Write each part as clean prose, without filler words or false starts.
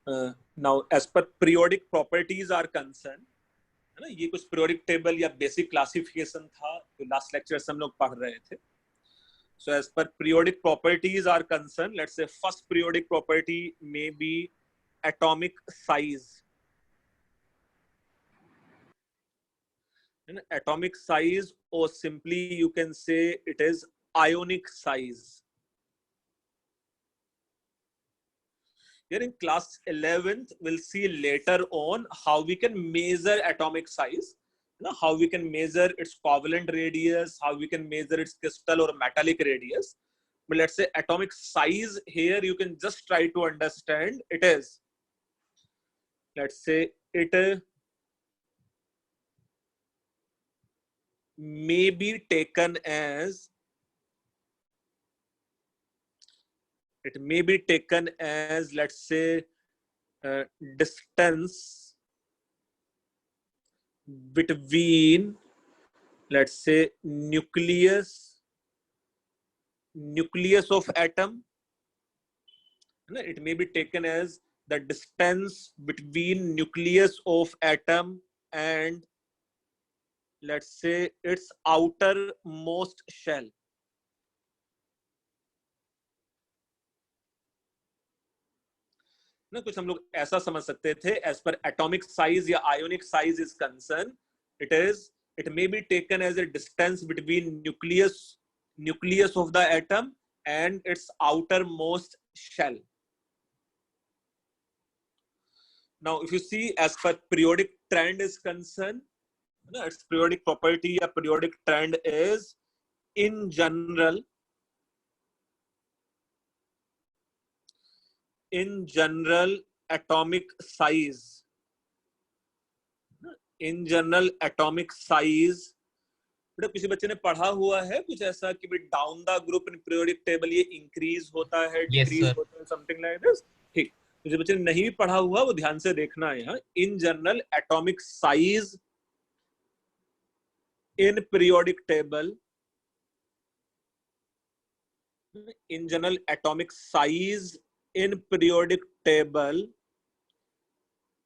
now as per periodic properties are concerned, है ना, ये कुछ periodic table या basic classification था जो last lecture से हम लोग पढ़ रहे थे. So as per periodic properties are concerned, let's say first periodic property may be atomic size. Atomic size, or simply you can say it is ionic size. Here in class 11th, we'll see later on how we can measure atomic size, you know, how we can measure its covalent radius, how we can measure its crystal or metallic radius. But let's say atomic size, here you can just try to understand it is, let's say it may be taken as, let's say, distance between, let's say, nucleus of atom. It may be taken as the distance between nucleus of atom and, let's say, its outermost shell. ना कुछ हम लोग ऐसा समझ सकते थे, as per atomic size या ionic size is concerned, it may be taken as a distance between nucleus of the atom and its outermost shell. Now, if you see, as per periodic trend is concerned, its periodic property or periodic trend is, in general, atomic size. In general, atomic size. बेटा किसी बच्चे ने पढ़ा हुआ है कुछ ऐसा कि भाई down the group in periodic table ये इंक्रीज होता है, डिक्रीज होता है, समथिंग लाइक दिस. ठीक, किसी बच्चे ने नहीं भी पढ़ा हुआ वो ध्यान से देखना है. यहाँ in general atomic size in periodic table, in general atomic size in periodic table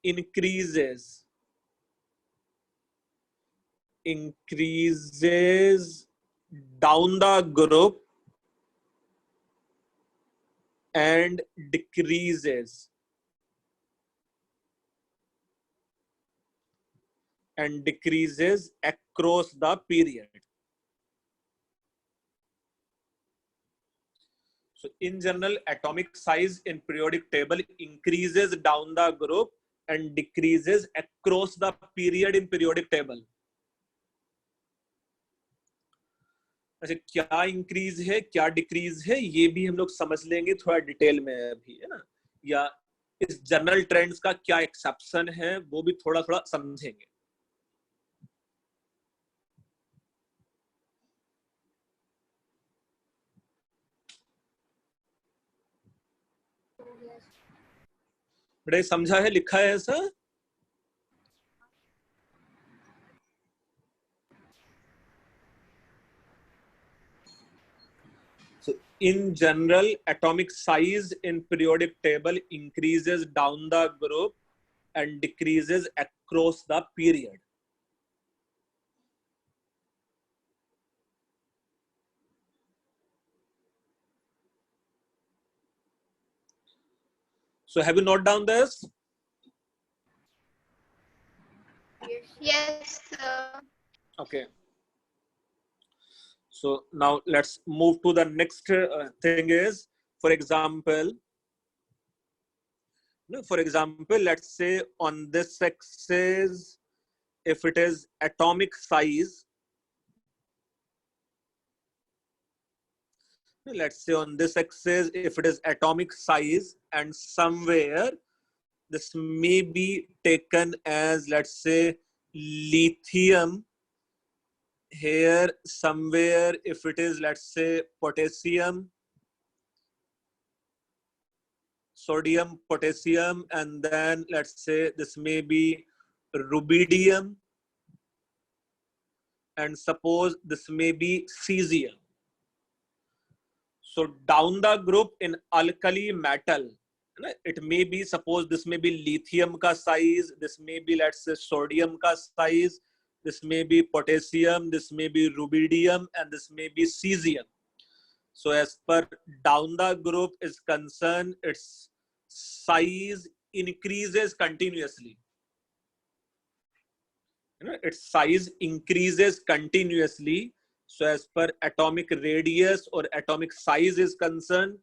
increases down the group and decreases across the period. So in general, atomic size in periodic table increases down the group and decreases across the period in periodic table. अच्छा, क्या increase है क्या decrease है ये भी हम लोग समझ लेंगे थोड़ा डिटेल में अभी, है ना, या इस जनरल ट्रेंड्स का क्या एक्सेप्शन है वो भी थोड़ा थोड़ा समझेंगे. बड़े समझा है, लिखा है ऐसा? So in general, atomic size in periodic table increases down the group and decreases across the period. So have you noted down this? Yes, sir. Okay. So now let's move to the next thing is, for example, let's say on this axis, if it is atomic size, let's say on this axis, if it is atomic size, and somewhere this may be taken as, let's say, lithium. Here somewhere if it is, let's say, potassium, sodium, potassium, and then let's say this may be rubidium, and suppose this may be cesium. So down the group in alkali metal, It may be, suppose this may be lithium ka size, this may be, let's say, sodium ka size, this may be potassium, this may be rubidium, and this may be cesium. So as per Doudna group is concerned, its size increases continuously. Its size increases continuously. So as per atomic radius or atomic size is concerned,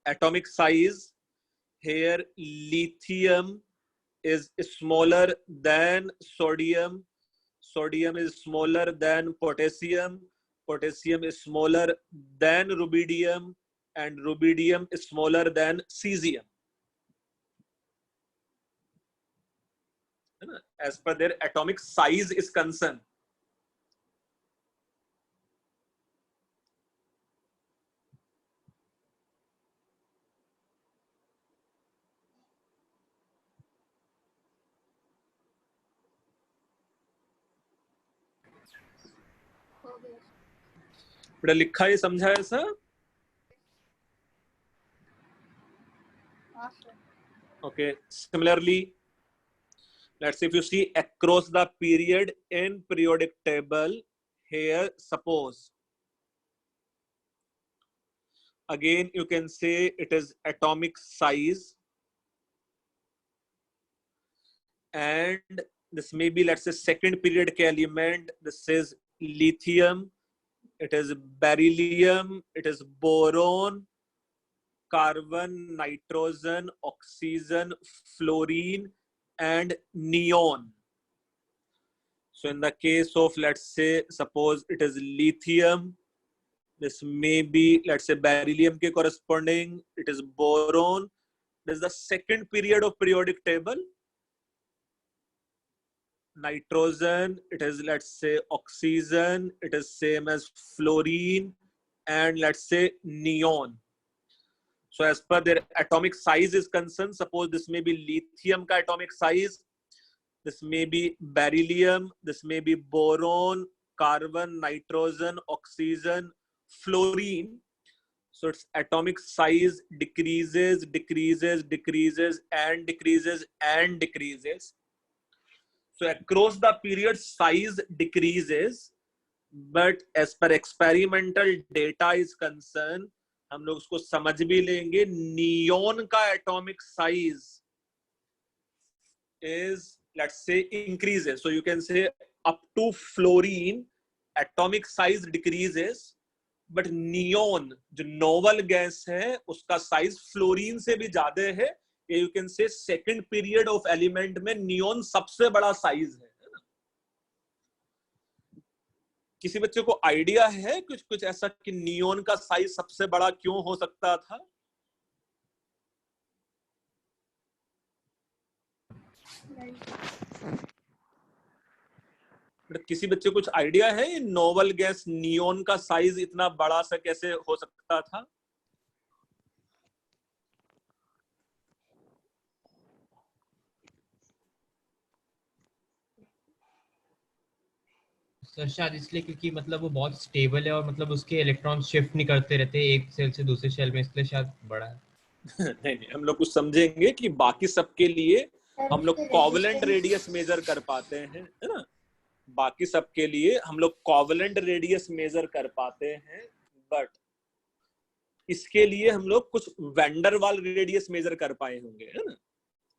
atomic size here, lithium is smaller than sodium, sodium is smaller than potassium, potassium is smaller than rubidium, and rubidium is smaller than cesium. As per their atomic size is concerned. बेटा लिखा है, समझा है sir? Okay, similarly, let's say if you see across the period in periodic table, here suppose, again you can say it is atomic size, and this may be, let's say, second period ke element, this is lithium, it is beryllium, it is boron, carbon, nitrogen, oxygen, fluorine, and neon. So in the case of, let's say, suppose it is lithium, this may be, let's say, beryllium ke corresponding, it is boron, this is the second period of periodic table. Nitrogen, it is, let's say, oxygen, it is same as fluorine, and let's say neon. So as per their atomic size is concerned, suppose this may be lithium ka atomic size, this may be beryllium, this may be boron, carbon, nitrogen, oxygen, fluorine. So its atomic size decreases, decreases, decreases, and decreases, and decreases. So across the period, size decreases, but as per experimental data is concerned, हम लोग उसको समझ भी लेंगे, neon का atomic size is, let's say, increases. So you can say up to fluorine atomic size decreases, but neon जो novel gas है उसका साइज फ्लोरीन से भी ज्यादा है. You can say second period of element में नियोन सबसे बड़ा साइज है. किसी बच्चे को आइडिया है कुछ कुछ ऐसा कि नियोन का साइज सबसे बड़ा क्यों हो सकता था? किसी बच्चे कुछ आइडिया है नोवल गैस नियोन का साइज इतना बड़ा सा कैसे हो सकता था? सर शायद इसलिए क्योंकि मतलब वो बहुत स्टेबल है और मतलब उसके इलेक्ट्रॉन शिफ्ट नहीं करते रहते एक सेल से दूसरे सेल में, इसलिए शायद बड़ा है. नहीं नहीं, हम लोग कुछ समझेंगे कि बाकी सबके लिए हम लोग कोवेलेंट रेडियस मेजर कर पाते हैं, है ना? बाकी सबके लिए हम लोग कोवेलेंट रेडियस मेजर कर पाते हैं, बट इसके लिए हम लोग कुछ वैंडर वाल रेडियस मेजर कर पाए होंगे, है ना?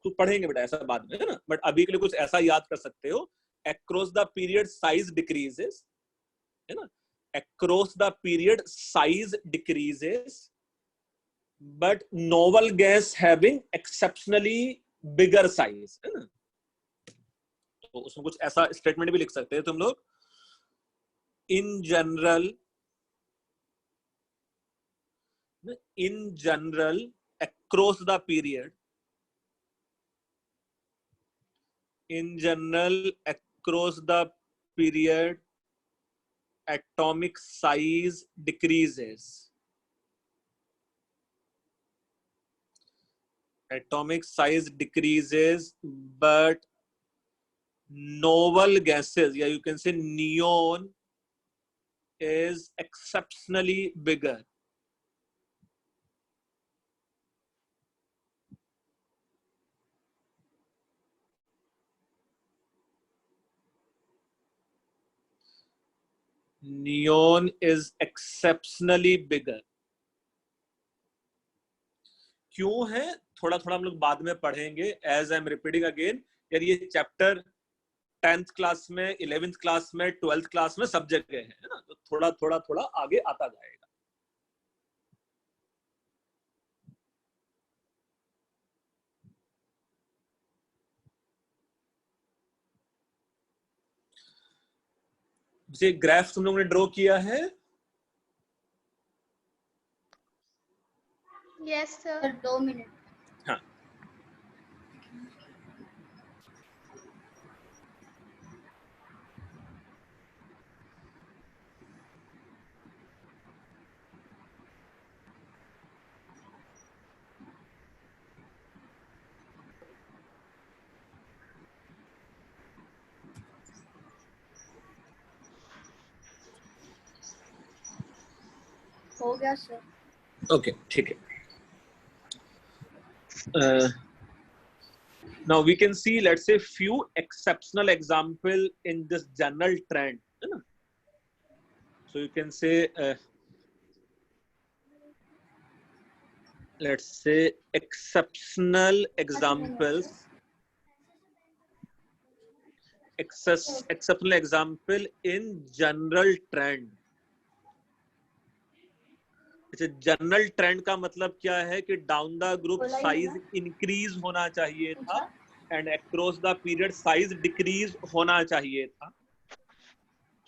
तो पढ़ेंगे बेटा ऐसा बाद में, है ना? बट अभी के लिए कुछ ऐसा याद कर सकते हो, across the period size decreases, है ना? Across the period size decreases, but novel gas having exceptionally bigger size, है ना? तो उसमें कुछ ऐसा स्टेटमेंट भी लिख सकते हैं तुम लोग. In general, across the period, in general, across the period, atomic size decreases. Atomic size decreases, but novel gases, yeah, you can say neon, is exceptionally bigger. Neon is exceptionally bigger. क्यों है थोड़ा थोड़ा हम लोग बाद में पढ़ेंगे. As I am repeating again, यार ये चैप्टर 10th क्लास में, 11th क्लास में, 12th क्लास में सब जगह है ना, तो थोड़ा थोड़ा थोड़ा आगे आता जाएगा. ये ग्राफ तुम लोगों ने ड्रॉ किया है? Yes sir. 2 मिनट. हाँ. हो गया सर. ओके, ठीक है. Now we can see, let's say, few exceptional example in this general trend, है ना? So you can say, let's say exceptional examples. Exceptional example in general trend. General trend का मतलब क्या है कि down the group size increase होना चाहिए था and across the period size decrease होना चाहिए था.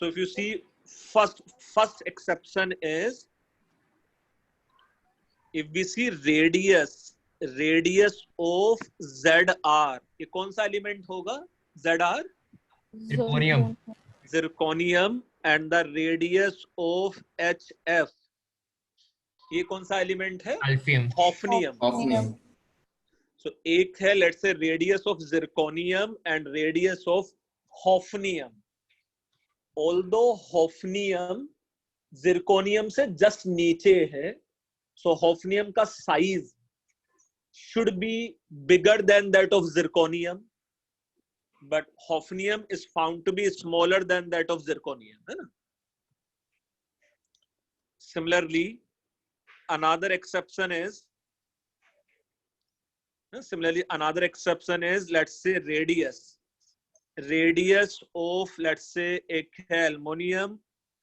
So if you see, first exception is, if we see radius of ZR, ये कौन सा एलिमेंट होगा? ZR, zirconium. And the radius of HF, ये कौन सा एलिमेंट है? हॉफनियम. सो एक है, let's say, radius of zirconium and radius of hafnium. Although hafnium zirconium से जस्ट नीचे है, सो हॉफनियम का size should be bigger than that of zirconium, but hafnium is found to be smaller than that of zirconium, है ना? Similarly, another exception is, let's say, radius of, let's say, एक है aluminium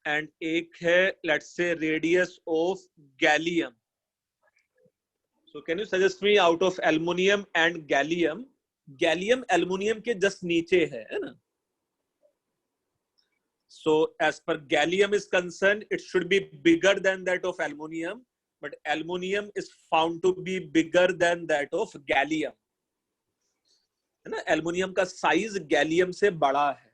and एक है, let's say, radius of gallium. So can you suggest me, out of aluminium and gallium, gallium aluminium के just नीचे है ना? So as per gallium is concerned, it should be bigger than that of aluminium, but aluminium is found to be bigger than that of gallium, है ना? Aluminium का size gallium से बड़ा है.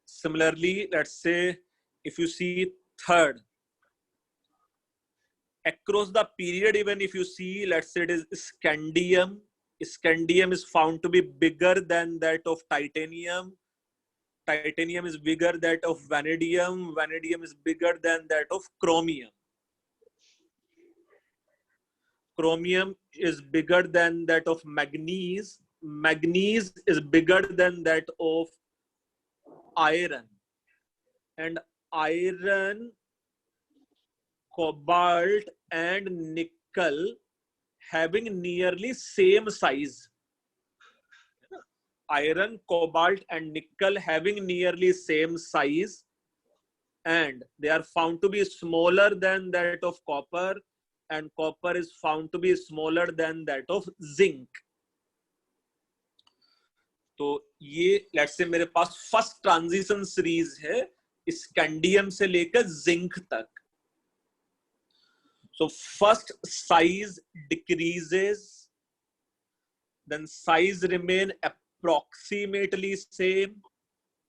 Similarly, let's say, if you see third, across the period, even if you see, let's say, it is scandium. Scandium is found to be bigger than that of titanium. Titanium is bigger than that of vanadium. Vanadium is bigger than that of chromium. Chromium is bigger than that of manganese. Manganese is bigger than that of iron. And iron, cobalt and nickel having nearly same size. Iron, cobalt and nickel having nearly same size, and they are found to be smaller than that of copper, and copper is found to be smaller than that of zinc. तो ये, let's say, मेरे पास first transition series है scandium से लेकर zinc तक. So first size decreases, then size remain approximately same,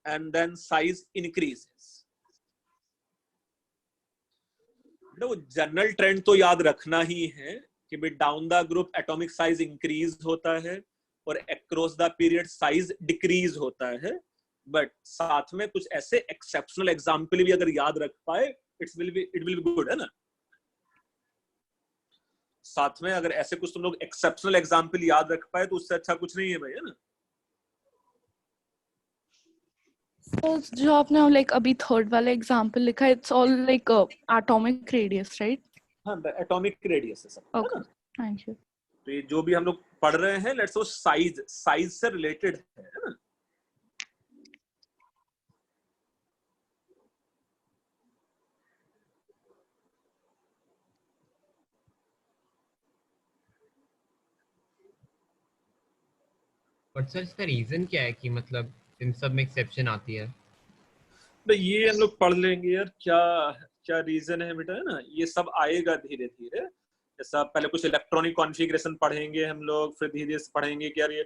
and then size increases. वो general trend तो याद रखना ही है कि भाई down the group atomic size increase होता है, और across the period size decrease होता है। बट साथ में कुछ ऐसे एक्सेप्शनल एग्जाम्पल भी अगर याद रख पाए इट विल बी गुड, है ना। साथ में अगर ऐसे कुछ तुम लोग एक्सेप्शनल एग्जाम्पल याद रख पाए तो उससे अच्छा कुछ नहीं है भाई, है ना। So जो आपने लाइक अभी थर्ड वाला एग्जांपल लिखा है, it's all like atomic radius, right? हाँ, एटॉमिक रेडियस है सब, है ओके, ना। Thank you. तो ये जो भी हम लोग पढ़ रहे हैं लेट्स वो साइज से रिलेटेड है ना। बट सर इसका रीजन क्या है कि मतलब इन सब में एक्सेप्शन आती है? तो ये हम लोग पढ़ लेंगे यार, क्या क्या रीजन है बेटा, है ना। ये सब आएगा धीरे धीरे। जैसा पहले कुछ इलेक्ट्रॉनिक कॉन्फ़िगरेशन पढ़ेंगे हम लोग, फिर धीरे धीरे पढ़ेंगे कि यार ये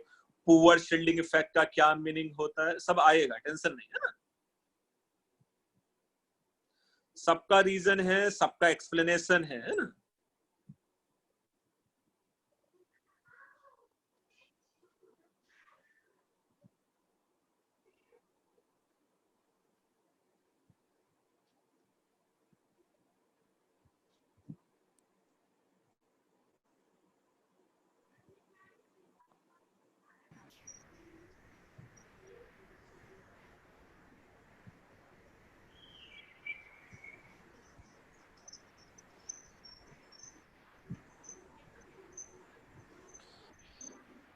पुअर शील्डिंग इफेक्ट का क्या मीनिंग होता है, सब आएगा, टेंशन नहीं, है ना। सबका रीजन है, सबका एक्सप्लेनेशन है ना।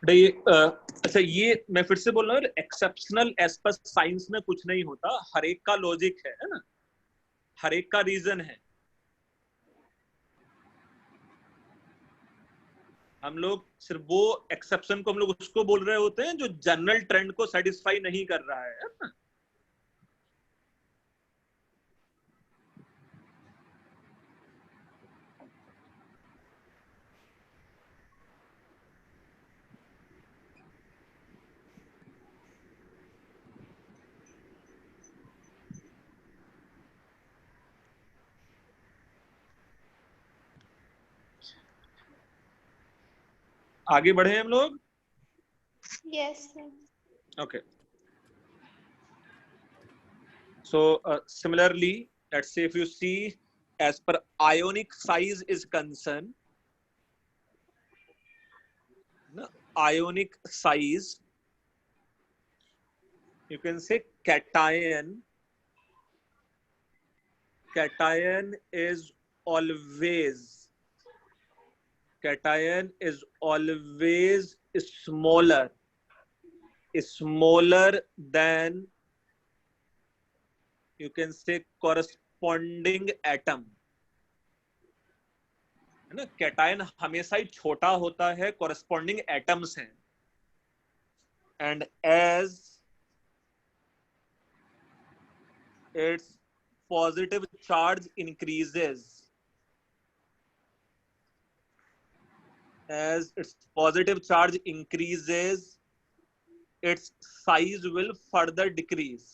ये अच्छा, ये मैं फिर से बोल रहा हूँ, एक्सेप्शनल एज पर साइंस में कुछ नहीं होता, हर एक का लॉजिक है ना, हर एक का रीजन है। हम लोग सिर्फ वो एक्सेप्शन को हम लोग उसको बोल रहे होते हैं जो जनरल ट्रेंड को सेटिस्फाई नहीं कर रहा है ना? आगे बढ़े हम लोग। Yes, sir. Okay. So similarly, let's say if you see as per ionic size is concerned, no, ionic size, you can say cation is always smaller than, you can say, corresponding atom, है ना। Cation हमेशा ही छोटा होता है corresponding atom से, and as its positive charge increases, its size will further decrease.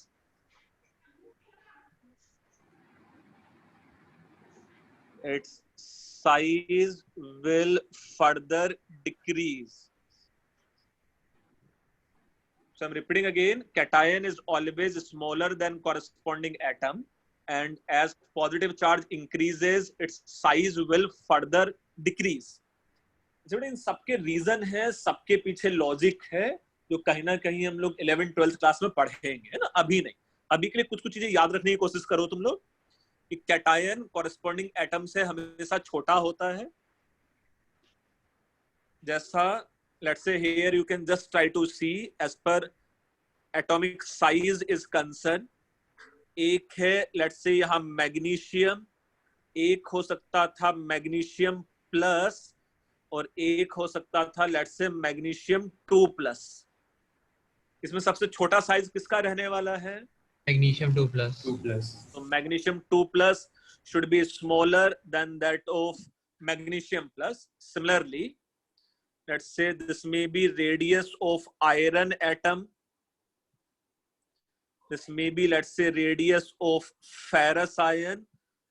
Its size will further decrease. So I'm repeating again, cation is always smaller than corresponding atom, and as positive charge increases, its size will further decrease. इन सबके reason है, सबके पीछे logic है, जो कहीं ना कहीं हम लोग 11th-12th क्लास में पढ़ेंगे, है ना। अभी नहीं, अभी के लिए कुछ कुछ चीजें याद रखने की कोशिश करो तुम लोग कि कैटायन कॉरेस्पॉन्डिंग एटम से हमेशा छोटा होता है। जैसा let's say here you can just try to see as per atomic size is concerned, एक है let's say यहाँ मैग्नीशियम, एक हो सकता था मैग्नीशियम प्लस, और एक हो सकता था लेट्स से मैग्नीशियम 2+। इसमें सबसे छोटा साइज किसका रहने वाला है? मैग्नीशियम 2+। तो magnesium 2+ should be smaller than that of magnesium plus. Similarly, let's say this may be radius of iron atom, this may be let's say radius of ferrous ion,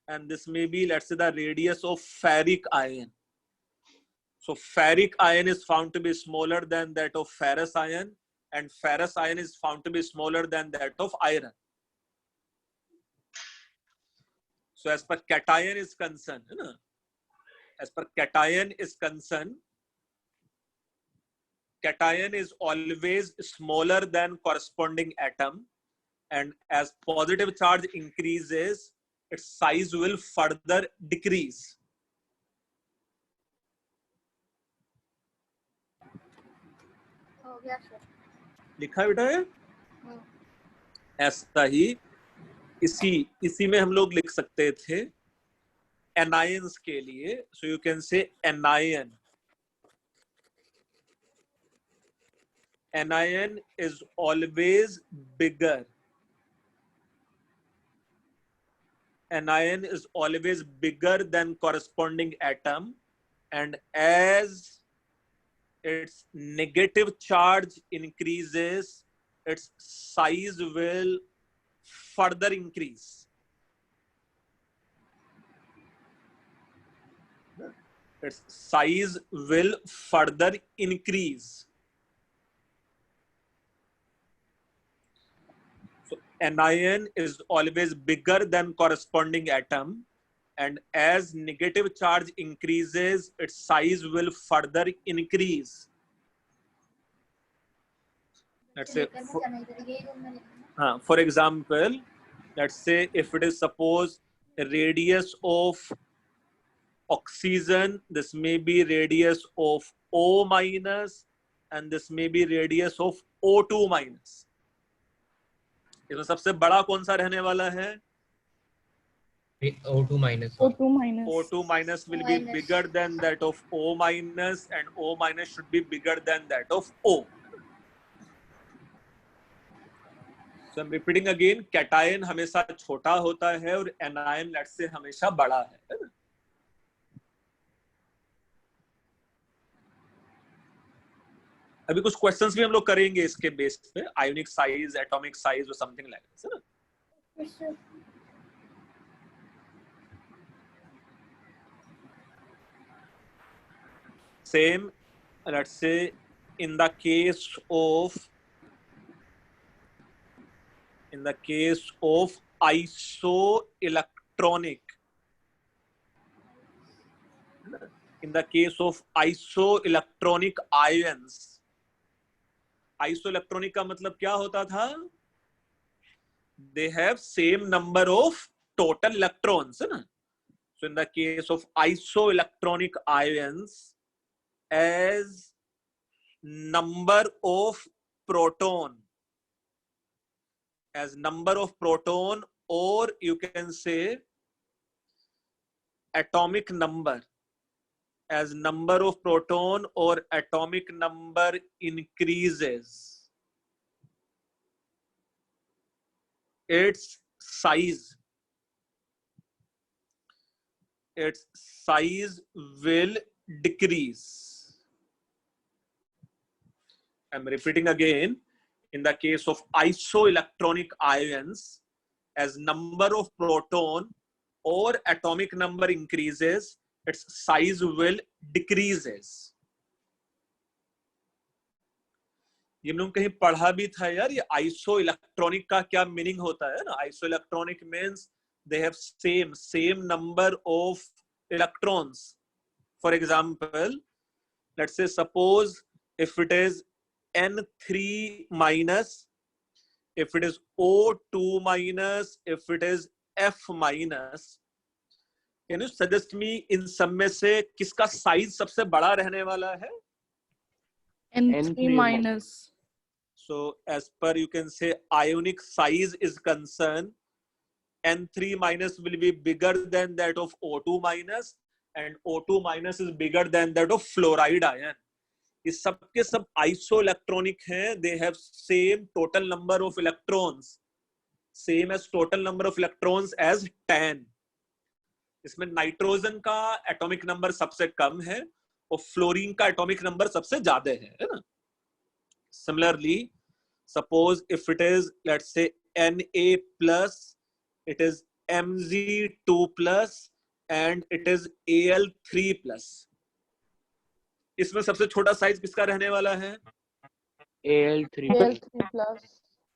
and this may be let's say the radius of ferric ion. So ferric ion is found to be smaller than that of ferrous ion, and ferrous ion is found to be smaller than that of iron. So as per cation is concerned, as per cation is concerned, cation is always smaller than corresponding atom, and as positive charge increases, its size will further decrease. हो गया sir. लिखा है बेटा ये? हम्म. ऐसा ही इसी में हम लोग लिख सकते थे एनायंस के लिए. सो यू कैन से anion. Anion is always bigger. Anion is always bigger than corresponding atom, and as its negative charge increases, its size will further increase. Its size will further increase. Anion is always bigger than corresponding atom, and as negative charge increases, its size will further increase. Let's say, for example, let's say if it is suppose a radius of oxygen, this may be radius of O minus, and this may be radius of O2 minus. इसमें सबसे बड़ा कौन सा रहने वाला है? O2 minus. O2 minus. O2 minus will be bigger than that of O minus, and O minus should be bigger than that of O. So I'm repeating again, cation हमेशा छोटा होता है और anion let's say हमेशा बड़ा है ना? अभी कुछ क्वेश्चंस भी हम लोग करेंगे इसके बेस पे, आयोनिक साइज, एटॉमिक साइज और समथिंग लाइक दिस, है ना? Same, let's say in the case of isoelectronic, in the case of isoelectronic ions, isoelectronic का मतलब क्या होता था? They have same number of total electrons, है ना? So in the case of isoelectronic ions, as number of proton, or you can say atomic number, as number of proton or atomic number increases, its size will decrease. I'm repeating again, in the case of isoelectronic ions, as number of proton or atomic number increases, its size will decreases. ये हम लोग कहीं पढ़ा भी था यार, ये isoelectronic का क्या मीनिंग होता है ना? Isoelectronic means they have same number of electrons. For example, let's say suppose if it is N3 minus, if it is O2 minus, if it is F minus, can you suggest me in सब में से किसका size सबसे बड़ा रहने वाला है? N3 minus. So as per you can say ionic size is concerned, N3 minus will be bigger than that of O2 minus, and O2 minus is bigger than that of fluoride ion. ये सब के सब isoelectronic हैं. They have same total number of electrons, same as total number of electrons as 10. इसमें nitrogen का atomic number सबसे कम है और फ्लोरीन का एटॉमिक नंबर सबसे ज्यादा है ना? Similarly, suppose if it is, let's say Na plus, it is Mg2 plus, and it is Al3 plus. इसमें सबसे छोटा साइज किसका रहने वाला है? Al3. Al3 plus.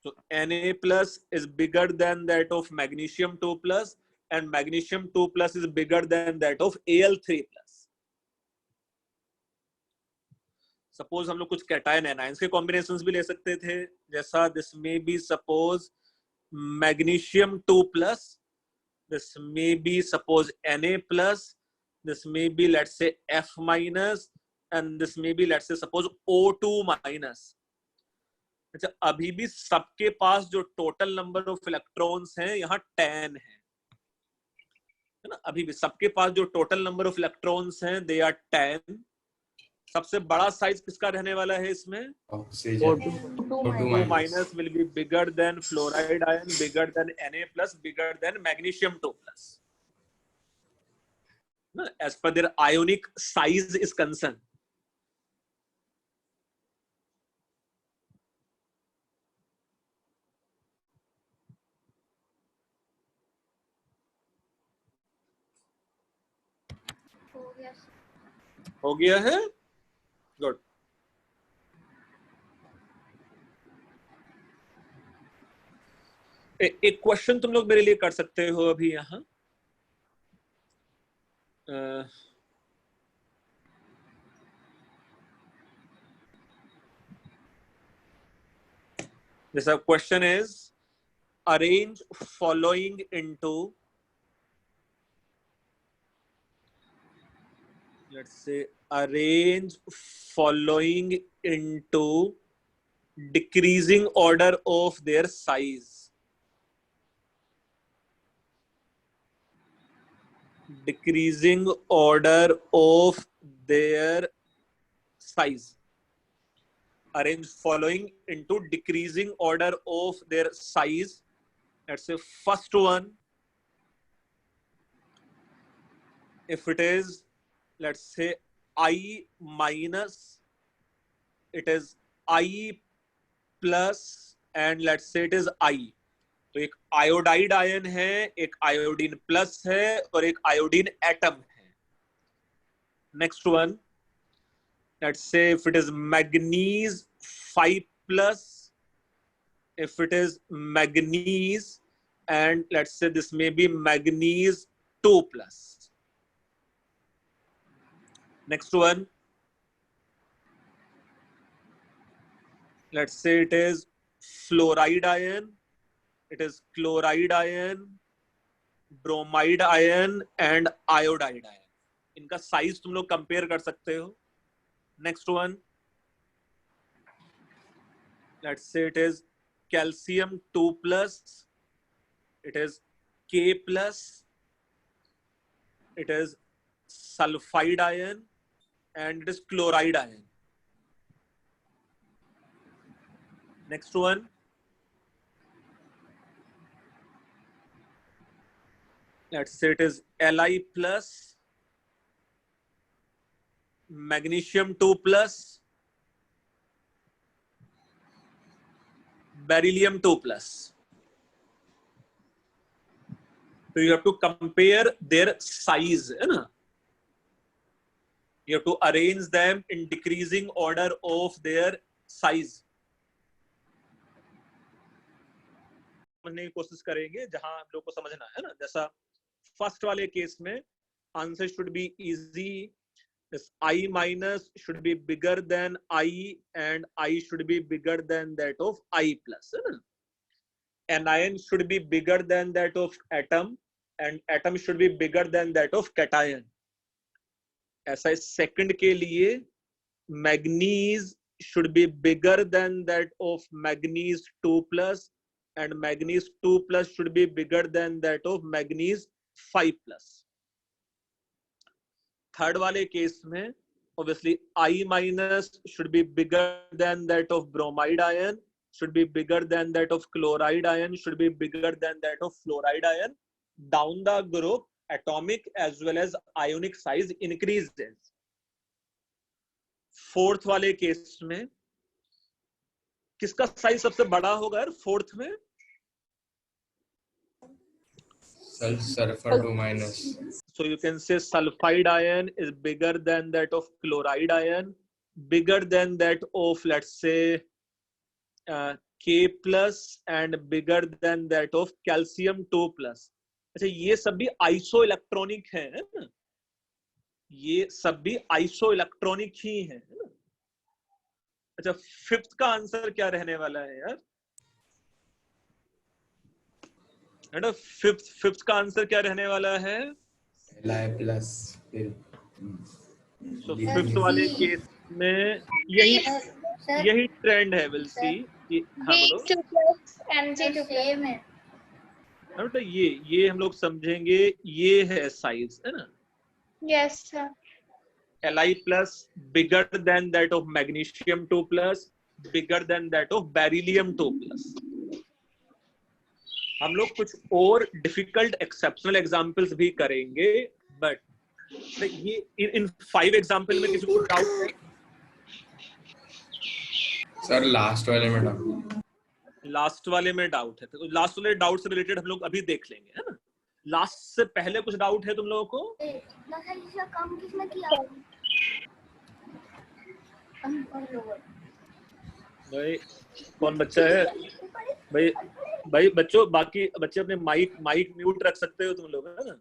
So Na plus is bigger than that of magnesium 2 plus and magnesium 2 plus is bigger than that of Al3 plus. Suppose हम लोग कुछ कैटायन एनायंस के कॉम्बिनेशंस भी ले सकते थे, जैसा दिस में be suppose magnesium 2 plus, this may be suppose Na plus, this may be let's say F minus and this may be let's say suppose O2 minus. अच्छा, अभी भी सबके पास जो टोटल नंबर ऑफ इलेक्ट्रॉन्स हैं यहाँ 10 है ना, अभी भी सबके पास जो टोटल नंबर ऑफ इलेक्ट्रॉन्स हैं दे आर 10. सबसे बड़ा साइज किसका रहने वाला है इसमें? O2 minus will be bigger than fluoride ion, bigger than Na plus, bigger than magnesium 2 plus. As per their ionic size is concerned. हो गया सर। हो गया है, गुड. एक क्वेश्चन तुम लोग मेरे लिए कर सकते हो अभी यहाँ. जैसा question is arrange following into, let's say arrange following into decreasing order of their size. Decreasing order of their size. Arrange following into decreasing order of their size. Let's say first one, if it is let's say I minus, it is I plus and let's say it is I. तो एक iodide ion है, एक iodine plus है और एक iodine atom है. Next one, let's say if it is manganese 5 plus, if it is manganese and let's से this may be manganese 2 plus. Next one, let's say it is fluoride ion, it is chloride ion, bromide ion and iodide ion. इनका size तुम लोग compare कर सकते हो. Next one, let's say it is calcium 2 plus, it is K plus, it is sulfide ion and it is chloride ion. Next one, let's say it is Li plus, magnesium 2 plus, beryllium 2 plus. So you have to compare their size, है ना? You have to arrange them in decreasing order of their size. समझने की कोशिश करेंगे जहां हम लोग को समझना है ना. जैसा फर्स्ट वाले केस में answer should be easy. I minus should be bigger than I and I should be bigger than that of I plus, है ना. Anion should be bigger than that of atom and atom should be bigger than that of cation. ऐसा second के लिए manganese should be bigger than that of manganese 2 plus and manganese 2 plus should be bigger than that of manganese 5 plus. Third वाले case में obviously I minus should be bigger than that of bromide ion, should be bigger than that of chloride ion, should be bigger than that of fluoride ion. Down the group, atomic as well as ionic size increases. Fourth वाले case में किसका size सबसे बड़ा होगा यार fourth में? sulfur 2 minus. So you can say sulfide ion is bigger than that of chloride ion, bigger than that of, let's say, K plus, and bigger than that of calcium 2 plus. अच्छा, ये सब भी iso electronic है ना, ये सब भी iso electronic ही है ना। अच्छा, फिफ्थ का आंसर क्या रहने वाला है यार? फिफ्थ का आंसर क्या रहने वाला है? Li plus तो फिफ्थ वाले केस में यही ट्रेंड है, विल सी। हाँ बोलो। B2 plus and G2 plus. Same है। तो ये हम लोग समझेंगे, ये है साइज, है ना। Yes, sir. Li plus bigger than that of magnesium 2 plus, bigger than that of beryllium 2 plus. हम लोग कुछ और डिफिकल्ट एक्सेप्शनल एग्जांपल्स भी करेंगे, बट ये इन 5 एग्जांपल में किसी को डाउट है? सर लास्ट वाले में डाउट है, तो लास्ट वाले डाउट से रिलेटेड हम लोग अभी देख लेंगे, है ना। लास्ट से पहले कुछ डाउट है तुम लोगों को? इतना सारी चीज़ें काम किसने किया? भाई कौन बच्चा है? भाई बच्चों, बाकी बच्चे अपने माइक म्यूट रख सकते हो तुम लोग, है ना।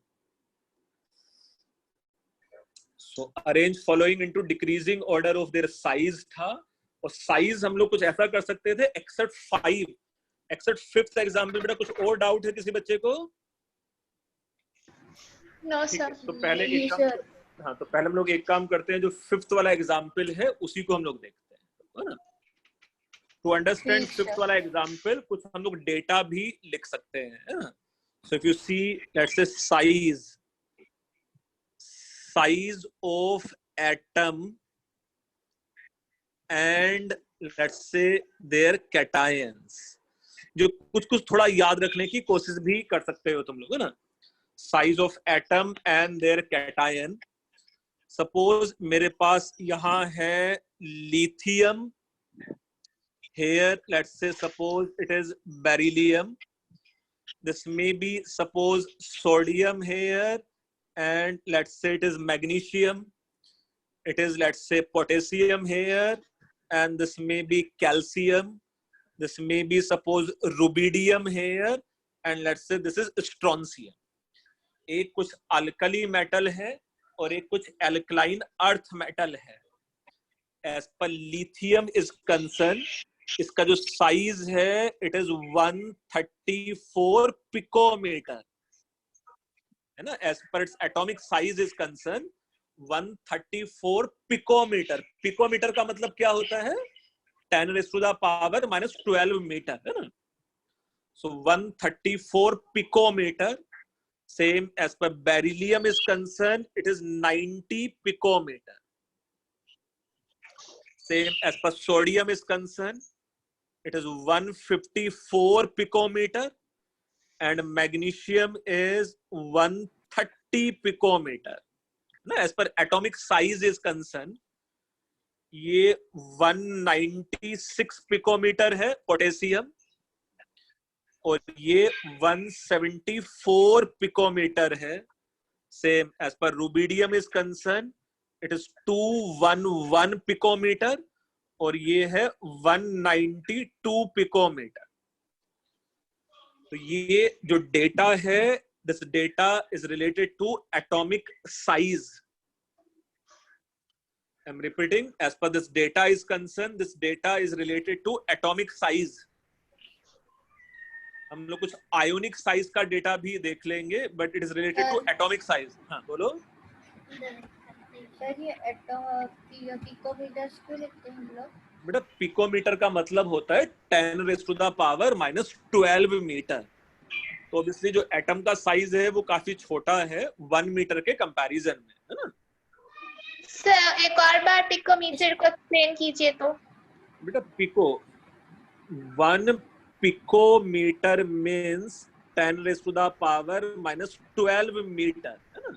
सो arrange following into decreasing order of their size था, और साइज हम लोग कुछ ऐसा कर सकते थे एक्सेप्ट फिफ्थ एग्जांपल। बेटा कुछ और डाउट है किसी बच्चे को? No, sir. तो पहले तो पहले हम लोग एक काम करते हैं, जो फिफ्थ वाला एग्जांपल है उसी को हम लोग देखते हैं, है ना। टू अंडरस्टैंड फिफ्थ वाला एग्जांपल कुछ हम लोग डेटा भी लिख सकते हैं, है ना। So if you see, let's say size of atom and let's say their cations, जो कुछ थोड़ा याद रखने की कोशिश भी कर सकते हो तुम लोग, है ना। Size of atom and their cation. Suppose मेरे पास यहाँ है lithium, here let's say suppose it is beryllium, this may be suppose sodium here, and let's say it is magnesium, it is let's say potassium here, and this may be calcium, this may be suppose rubidium here, and let's say this is strontium. एक कुछ alkali metal है और एक कुछ alkaline earth metal है। As per lithium is concern, इसका जो size है इट इज 134 पिकोमीटर, है ना। As per its atomic size is concern 134 picometer. Picometer का मतलब क्या होता है? 10⁻⁻12 मीटर, है ना। So 134 picometer. Same as per beryllium is concerned, it is 90 picometer. Same as per sodium is concerned, it is 154 picometer, and magnesium is 130 picometer. Now, as per atomic size is concerned, ये 196 picometer है potassium, और ये 174 picometer है। Same as per rubidium is concern, it is 211 picometer, और ये है 192 picometre. तो ये जो डेटा है, this data is related to atomic size. I am repeating, as per this data is concern, this data is related to atomic size. हम लोग कुछ आयोनिक साइज का डेटा भी देख लेंगे, but it is related to atomic size. हाँ बोलो sir, ये पिकोमीटर क्यों लिखते हैं हम लोग? बेटा पिकोमीटर का मतलब होता है 10⁻⁻12 मीटर। तो ऑब्वियसली जो एटम का साइज है वो काफी छोटा है 1 मीटर के कंपैरिजन में, है ना। सर एक और बार पिकोमीटर को एक्सप्लेन कीजिए तो। बेटा पिको, 1 पिकोमीटर मीन्स 10⁻⁻12 मीटर, है ना।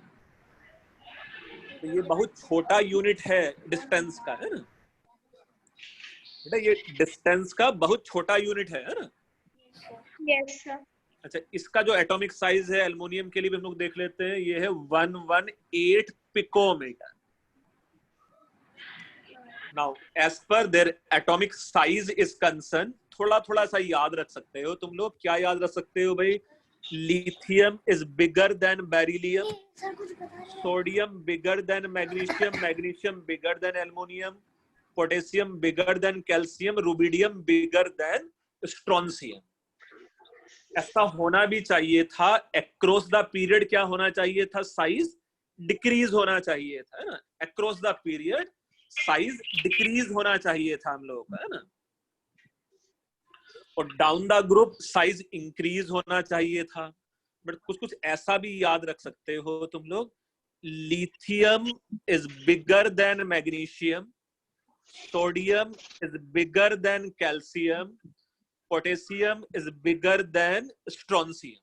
तो ये बहुत छोटा यूनिट है डिस्टेंस का, है ना। बेटा ये डिस्टेंस का बहुत छोटा यूनिट है ना। Yes sir. अच्छा, इसका जो एटॉमिक साइज है एल्युमिनियम के लिए भी हम लोग देख लेते हैं, ये है 118 picometer. Now as per their atomic size is concern, थोड़ा थोड़ा सा याद रख सकते हो तुम लोग। क्या याद रख सकते हो भाई? Lithium is bigger than beryllium, sir कुछ बता रहे हैं। Sodium bigger than magnesium, magnesium bigger than aluminium, potassium bigger than calcium, rubidium bigger than strontium. ऐसा होना भी चाहिए था। अक्रॉस द पीरियड क्या होना चाहिए था? साइज डिक्रीज होना चाहिए था, है ना। Across the period size decrease होना चाहिए था हम लोगों का, है ना। और down the group size increase होना चाहिए था। बट कुछ कुछ ऐसा भी याद रख सकते हो तुम लोग, lithium is bigger than magnesium, sodium is bigger than calcium, potassium is bigger than strontium,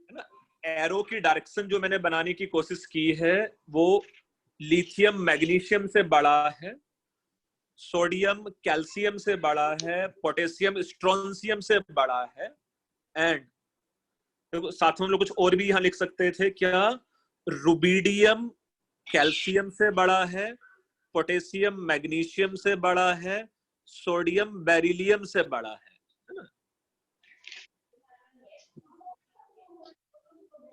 है ना। एरो की डायरेक्शन जो मैंने बनाने की कोशिश की है वो लिथियम मैग्नीशियम से बड़ा है, सोडियम कैल्शियम से बड़ा है, पोटेशियम स्ट्रोंशियम से बड़ा है। एंड तो साथ में हम लोग कुछ और भी यहाँ लिख सकते थे, क्या? रुबिडियम कैल्शियम से बड़ा है, पोटेशियम मैग्नीशियम से बड़ा है, सोडियम बेरिलियम से बड़ा है ना।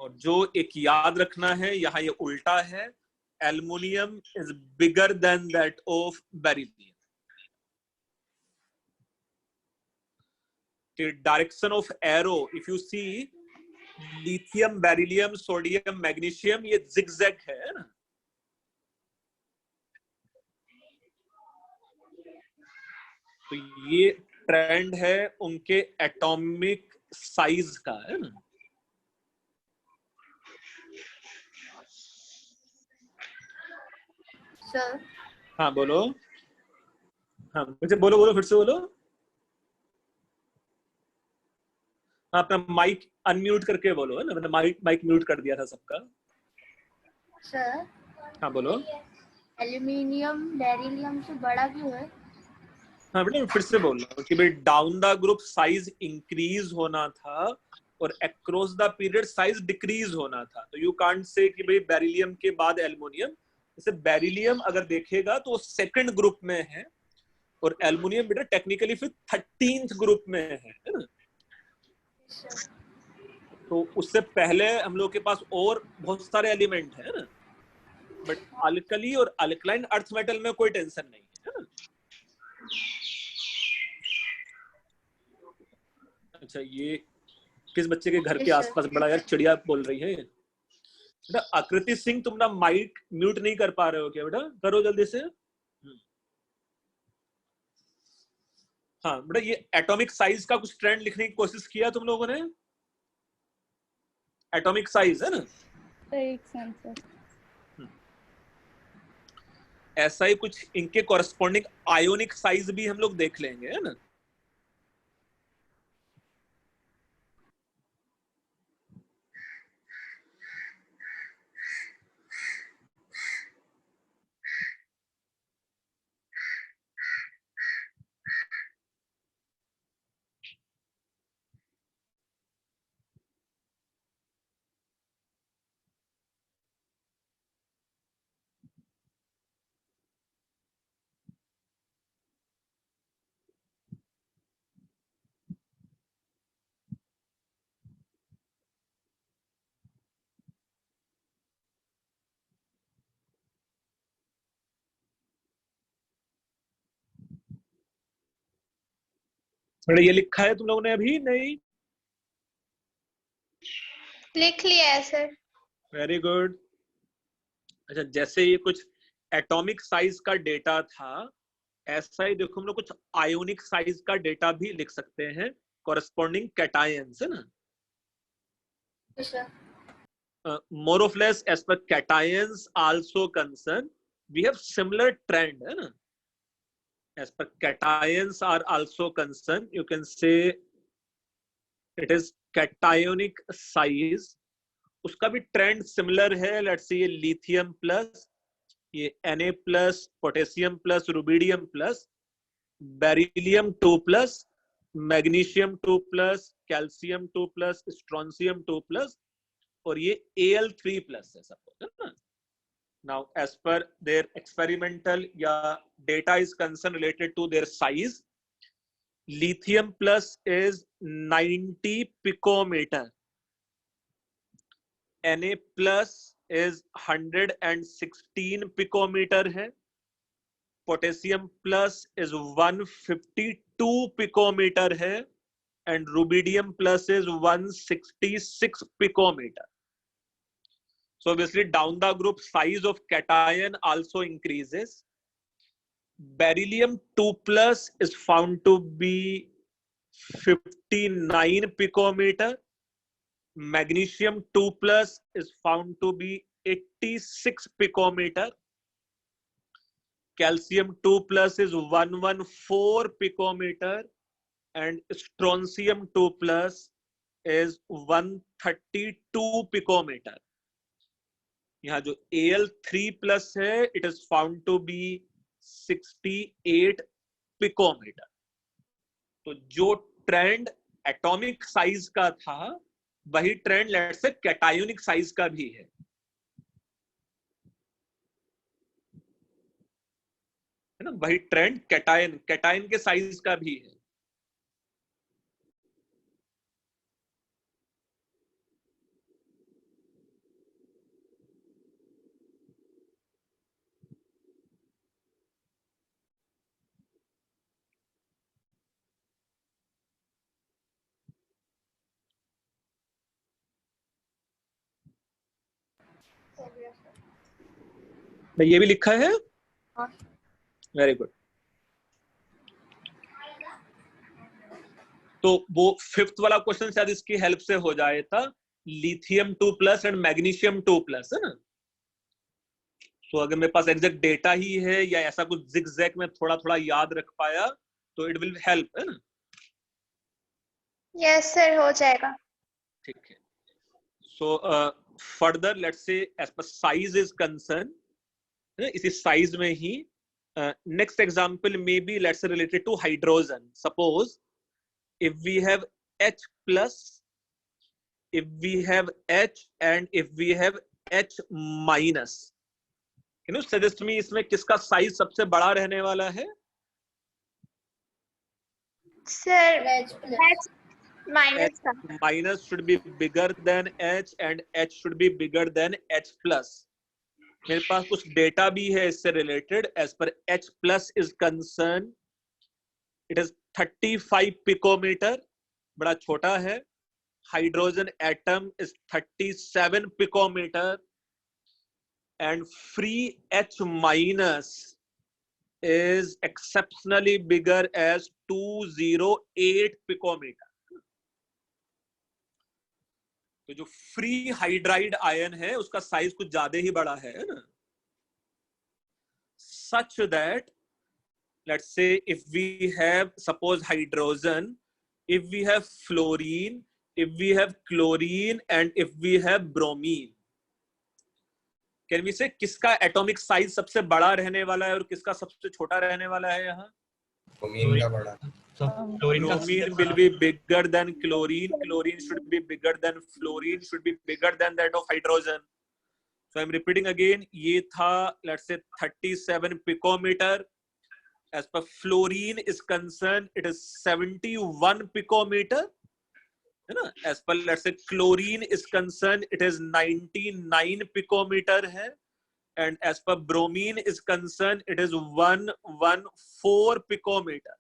और जो एक याद रखना है, यहाँ ये उल्टा है, aluminium is bigger than that of beryllium. The direction of arrow, if you see lithium, beryllium, sodium, magnesium, ये zigzag है ना। तो ये ट्रेंड है उनके एटॉमिक साइज का, है ना। सर हाँ बोलो, हाँ मुझे बोलो बोलो, फिर से बोलो। अपना माइक अनम्यूट करके बोलो, है ना। मैंने माइक म्यूट कर दिया था सबका। सर हाँ बोलो। एल्यूमिनियम बेरिलियम से बड़ा क्यों है? हाँ बेटा, फिर से बोल रहा हूँ कि भाई down the group size increase होना था और across the period size decrease होना था। तो यू कांट से कि भाई बेरिलियम के बाद एल्युमिनियम। जैसे बेरिलियम अगर देखेगा तो सेकंड ग्रुप में है और एल्युमिनियम बेटा टेक्निकली फिर 13th ग्रुप में है ना। तो उससे पहले हम लोग के पास और बहुत सारे एलिमेंट है ना। बट अल्कली और अल्कलाइन अर्थ मेटल में कोई टेंशन नहीं है ना। अच्छा, ये किस बच्चे के घर के आसपास बड़ा यार चिड़िया बोल रही है? बेटा आकृति सिंह, तुम ना माइक म्यूट नहीं कर पा रहे हो क्या? बेटा करो जल्दी से। हाँ बेटा, ये एटॉमिक साइज का कुछ ट्रेंड लिखने की कोशिश किया तुम लोगों ने? एटॉमिक साइज है ना, ऐसा ही कुछ इनके कॉरेस्पॉन्डिंग आयोनिक साइज भी हम लोग देख लेंगे, है ना। ये लिखा है तुम लोगों ने अभी? नहीं, लिख लिया है सर। Very good. अच्छा, जैसे ये कुछ एटॉमिक साइज का डेटा था, ऐसा ही देखो हम लोग कुछ आयोनिक साइज का डेटा भी लिख सकते हैं, कॉरेस्पॉन्डिंग कैटायंस, है ना। more or less as per cations also concerned, we have similar trend, है ना। As per cations are also concerned, you can say it is cationic size, उसका भी ट्रेंड सिमिलर है। लेट्स से ये lithium plus, ये Na plus, potassium plus, rubidium plus, beryllium 2 plus, magnesium 2+, calcium 2+, strontium 2+, और ये Al3+ है suppose, है ना। Now, as per their experimental data is concerned related to their size, lithium plus is 90 picometer, Na plus is 116 picometer है, potassium plus is 152 picometer है, and rubidium plus is 166 picometer. So obviously down the group size of cation also increases. Beryllium 2+ is found to be 59 picometer. Magnesium 2+ is found to be 86 picometer. Calcium 2+ is 114 picometer, and strontium 2+ is 132 picometer. यहाँ जो Al3+ है, it is found to be 68 picometer. तो जो trend atomic size का था, वही trend let's say cationic size का भी है ना। वही ट्रेंड कैटायन के साइज का भी है। ये भी लिखा है, वेरी गुड। तो वो 5th वाला क्वेश्चन शायद इसकी हेल्प से हो जाए था, लिथियम 2+ एंड मैग्नीशियम 2+, है ना। तो अगर मेरे पास एग्जैक्ट डेटा ही है या ऐसा कुछ जिगजैग में थोड़ा थोड़ा याद रख पाया तो इट विल हेल्प, है ना। यस सर, हो जाएगा। ठीक है। So further let's say as per size is concern, इसी साइज में ही next example maybe let's say related to hydrogen. Suppose if we have H+, if we have H and if we have H-, can you suggest me इसमें किसका size सबसे बड़ा रहने वाला है? Sir H plus. H- should be bigger than H and H should be bigger than H+. मेरे पास कुछ data भी है इससे related. as per H+ is concerned, it is 35 picometer, बड़ा छोटा है। Hydrogen atom is 37 picometer, and free H- is exceptionally bigger as 208 picometer. तो जो फ्री हाइड्राइड आयन है उसका साइज कुछ ज्यादा ही बड़ा है ना। such that let's say if we have suppose hydrogen, if we have fluorine, if we have chlorine and if we have bromine, can we say किसका एटॉमिक साइज सबसे बड़ा रहने वाला है और किसका सबसे छोटा रहने वाला है? यहाँ ब्रोमीन का बड़ा। bromine will be bigger than chlorine, chlorine should be bigger than fluorine, should be bigger than that of hydrogen. So I'm repeating again, ये था let's say 37 picometer. As per fluorine is concerned, it is 71 picometer, है ना। As per let's say chlorine is concerned, it is 99 picometer है, and as per bromine is concerned, it is 114 picometer.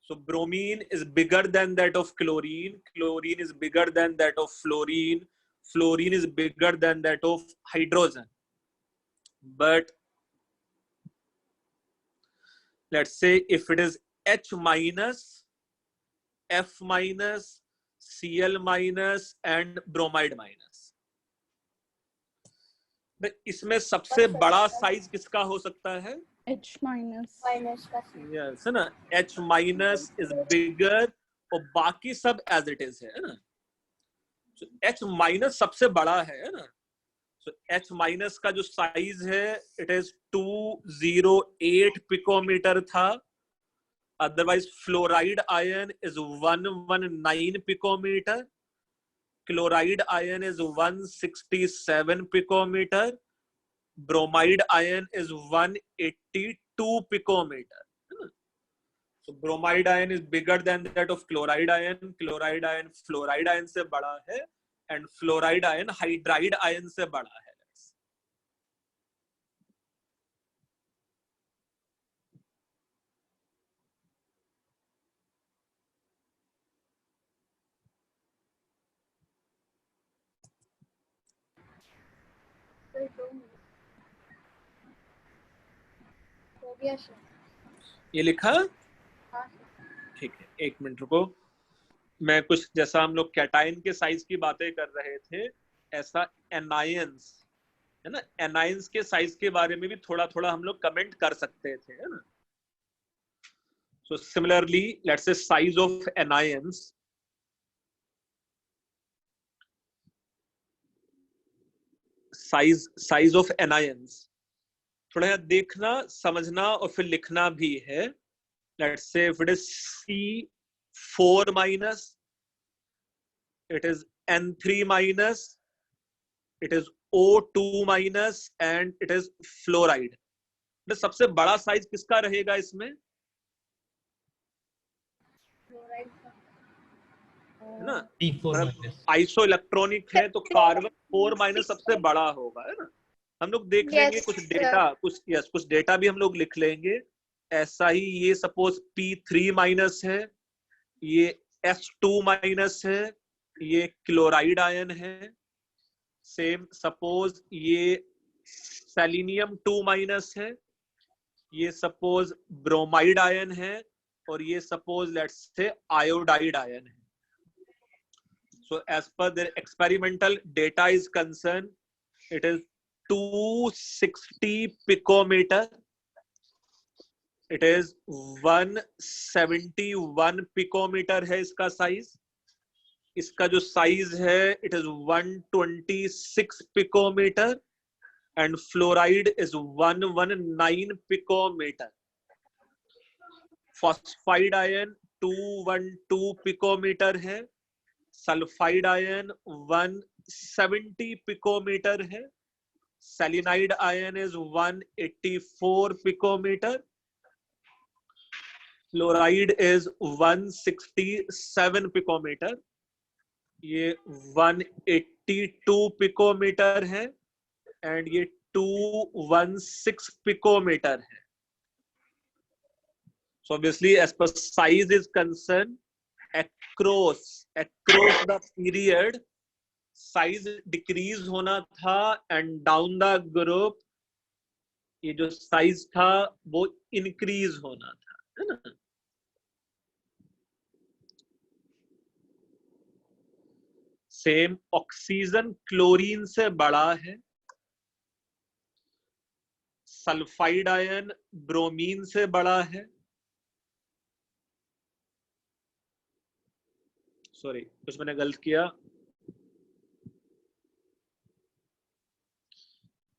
So bromine is bigger than that of chlorine, chlorine is bigger than that of fluorine, fluorine is bigger than that of hydrogen. But let's say if it is H-, F-, Cl- and bromide-, इसमें सबसे बड़ा size किसका हो सकता है? H-। Minus का Yes, है ना। H- is bigger और बाकी सब as it is है ना। So H- सबसे बड़ा है ना। So H- का जो साइज है it is 208 picometer था, Otherwise, fluoride ion is 119 picometer. Chloride ion is 167 picometer. Bromide ion is 182 picometer. So bromide ion is bigger than that of chloride ion. Chloride ion fluoride ion से बड़ा है, and fluoride ion hydride ion से बड़ा है. Sir 2 minute हो गया sir. ये लिखा? हाँ सर. ठीक है, 1 मिनट रुको. मैं कुछ जैसा हम लोग कैटाइन के साइज की बातें कर रहे थे, ऐसा एनायंस है ना, एनायंस के साइज के बारे में भी थोड़ा थोड़ा हम लोग कमेंट कर सकते थे, है ना. So similarly let's say size of anions. Size of anions थोड़ा देखना, समझना और फिर लिखना भी है. लेट्स से if it is C4 minus, it is N3 minus, it is O2 minus and it is fluoride. तो सबसे बड़ा साइज किसका रहेगा इसमें, क्लोराइड है ना. C4 मतलब माइनस आइसो इलेक्ट्रॉनिक है तो कार्बन 4 माइनस सबसे बड़ा होगा, है ना. हम लोग देख लेंगे Yes, कुछ sir. डेटा, कुछ डेटा भी हम लोग लिख लेंगे. ऐसा ही ये सपोज P3 माइनस है, ये S2 माइनस है, ये क्लोराइड आयन है. सेम सपोज ये सेलेनियम 2 माइनस है, ये सपोज ब्रोमाइड आयन है, और ये suppose let's say iodide ion है. So as per the experimental data is concerned, it is 260 picometer. It is 171 picometer है इसका साइज. इसका जो साइज है it is 126 picometer and fluoride is 119 picometer. Phosphide ion 212 picometer है. Sulphide ion 170 picometer है. Selenide ion is 184 picometer. Fluoride is 167 picometer. ये 182 picometre है and ये 216 पिकोमीटर है. So obviously as per size is concerned, across the period size decrease होना था and down the group ये जो size था वो increase होना था, है ना. सेम ऑक्सीजन क्लोरीन से बड़ा है. सल्फाइड आयन ब्रोमीन से बड़ा है. सॉरी कुछ मैंने गलत किया.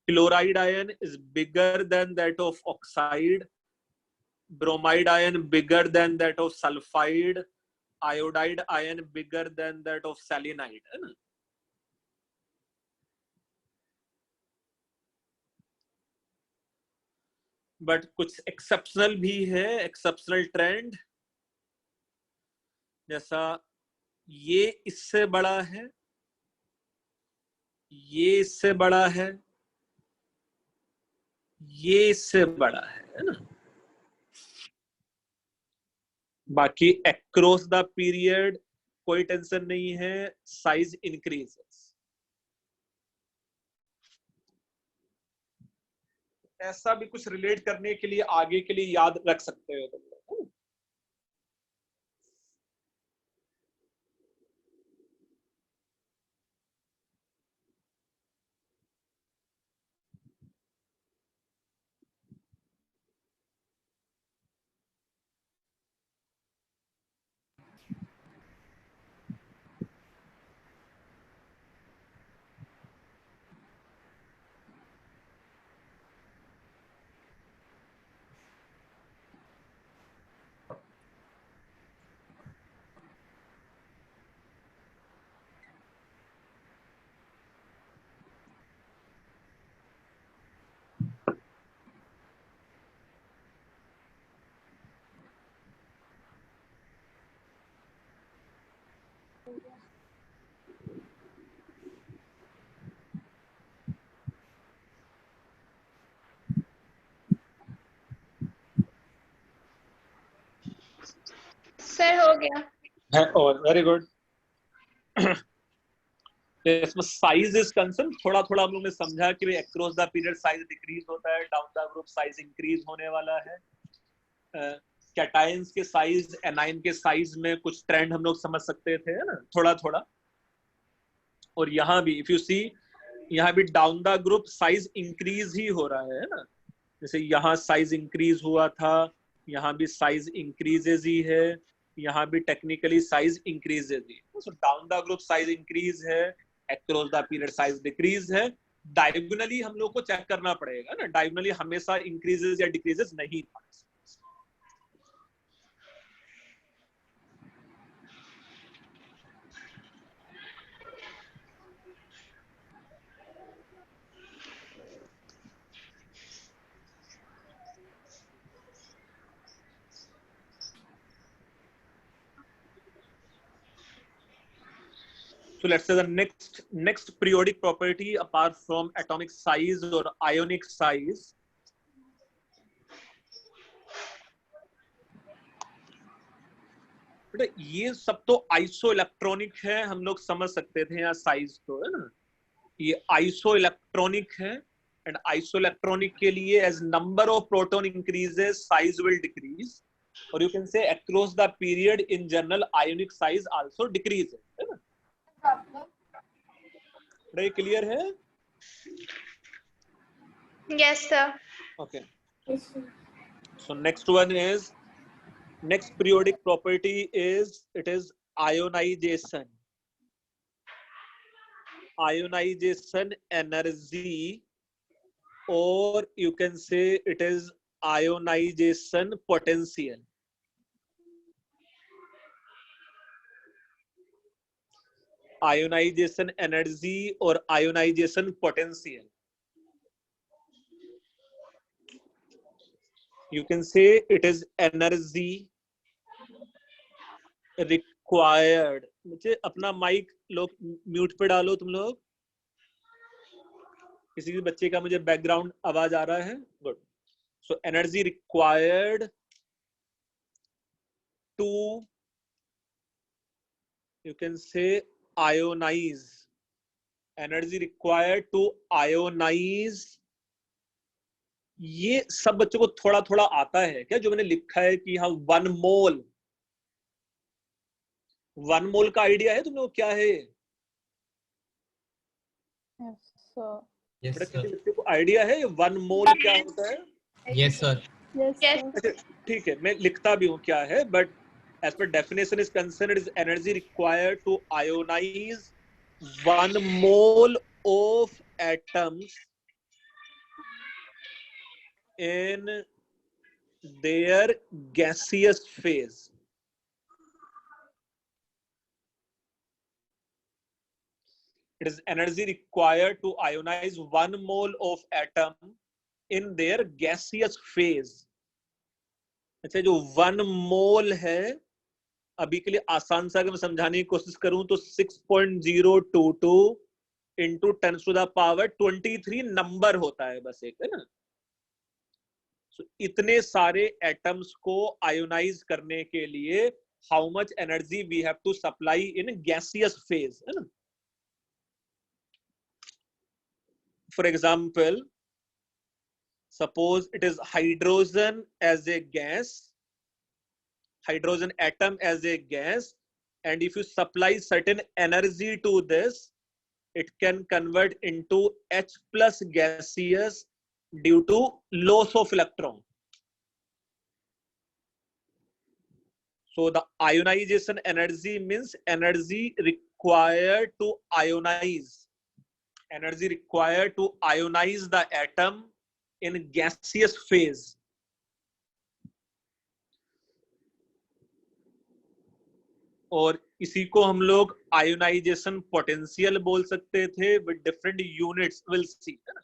Chloride ion is bigger than that of oxide. Bromide ion bigger than that of sulphide. Iodide ion bigger than that of selenide, है ना. बट कुछ एक्सेप्शनल भी है, एक्सेप्शनल ट्रेंड. जैसा ये इससे बड़ा है, ये इससे बड़ा है, ये इससे बड़ा है ना. बाकी अक्रॉस द पीरियड कोई टेंशन नहीं है, साइज इंक्रीजेस. ऐसा भी कुछ रिलेट करने के लिए आगे के लिए याद रख सकते हो तुम लोग. सर हो गया। और वेरी गुड। इसमें साइज इज कंसर्न, थोड़ा थोड़ा हम लोग ने समझा कि across the period size decrease होता है, down the group size increase होने वाला है। कैटायंस के साइज, एनाइन के साइज में कुछ ट्रेंड हम लोग समझ सकते थे, है ना, थोड़ा थोड़ा। और यहाँ भी इफ यू सी, यहाँ भी down the group size increase ही हो रहा है ना। जैसे यहाँ साइज इंक्रीज हुआ था, यहाँ भी साइज इंक्रीजेज ही है, यहाँ भी टेक्निकली साइज इंक्रीजेज ही। So down the group size increase है, across the period size decrease है। डायगोनली हम लोग को चेक करना पड़ेगा ना, डायगोनली हमेशा इंक्रीजेज या डिक्रीजेज नहीं था। So let's say the next periodic property apart from atomic size or ionic size, बेटा ये सब तो आइसो इलेक्ट्रॉनिक है, हम लोग समझ सकते थे यहाँ साइज तो, है ना। ये आइसो इलेक्ट्रॉनिक है, एंड आइसो इलेक्ट्रॉनिक के लिए as number of proton increases size will decrease, और you can say across the period in general ionic size also decrease, है ना। ये क्लियर है? Yes, sir. Okay. So next one is, next periodic property is, it is ionization. Ionization energy, or you can say it is ionization potential. Ionization energy or ionization potential. You can say it is energy required. मुझे अपना mic लोग mute पे डालो तुम लोग, किसी भी बच्चे का मुझे बैकग्राउंड आवाज आ रहा है। Good. So energy required to, you can say ionize, energy required to ionize. ये सब बच्चों को थोड़ा थोड़ा आता है क्या, जो मैंने लिखा है कि हाँ 1 मोल, 1 मोल का आइडिया है तुम लोग क्या है? Yes, किसी sir. बच्चे को आइडिया है 1 मोल क्या होता है? Yes, sir. Yes. अच्छा ठीक है, मैं लिखता भी हूँ क्या है, but as per definition is concerned, it is energy required to ionize 1 mole of atoms in their gaseous phase. It is energy required to ionize 1 mole of atom in their gaseous phase. अच्छा, जो 1 मोल है, अभी के लिए आसान सा अगर मैं समझाने की कोशिश करूं तो 6.022 इंटू 10⁻23 नंबर होता है बस एक, है ना। So, इतने सारे एटम्स को आयोनाइज करने के लिए how much energy we have to supply in gaseous phase, है ना। For example, suppose it is hydrogen as a gas, hydrogen atom as a gas, and if you supply certain energy to this, it can convert into H plus gaseous due to loss of electron. So the ionization energy means energy required to ionize, energy required to ionize the atom in gaseous phase. और इसी को हम लोग ionization potential बोल सकते थे with different units, will see, है ना।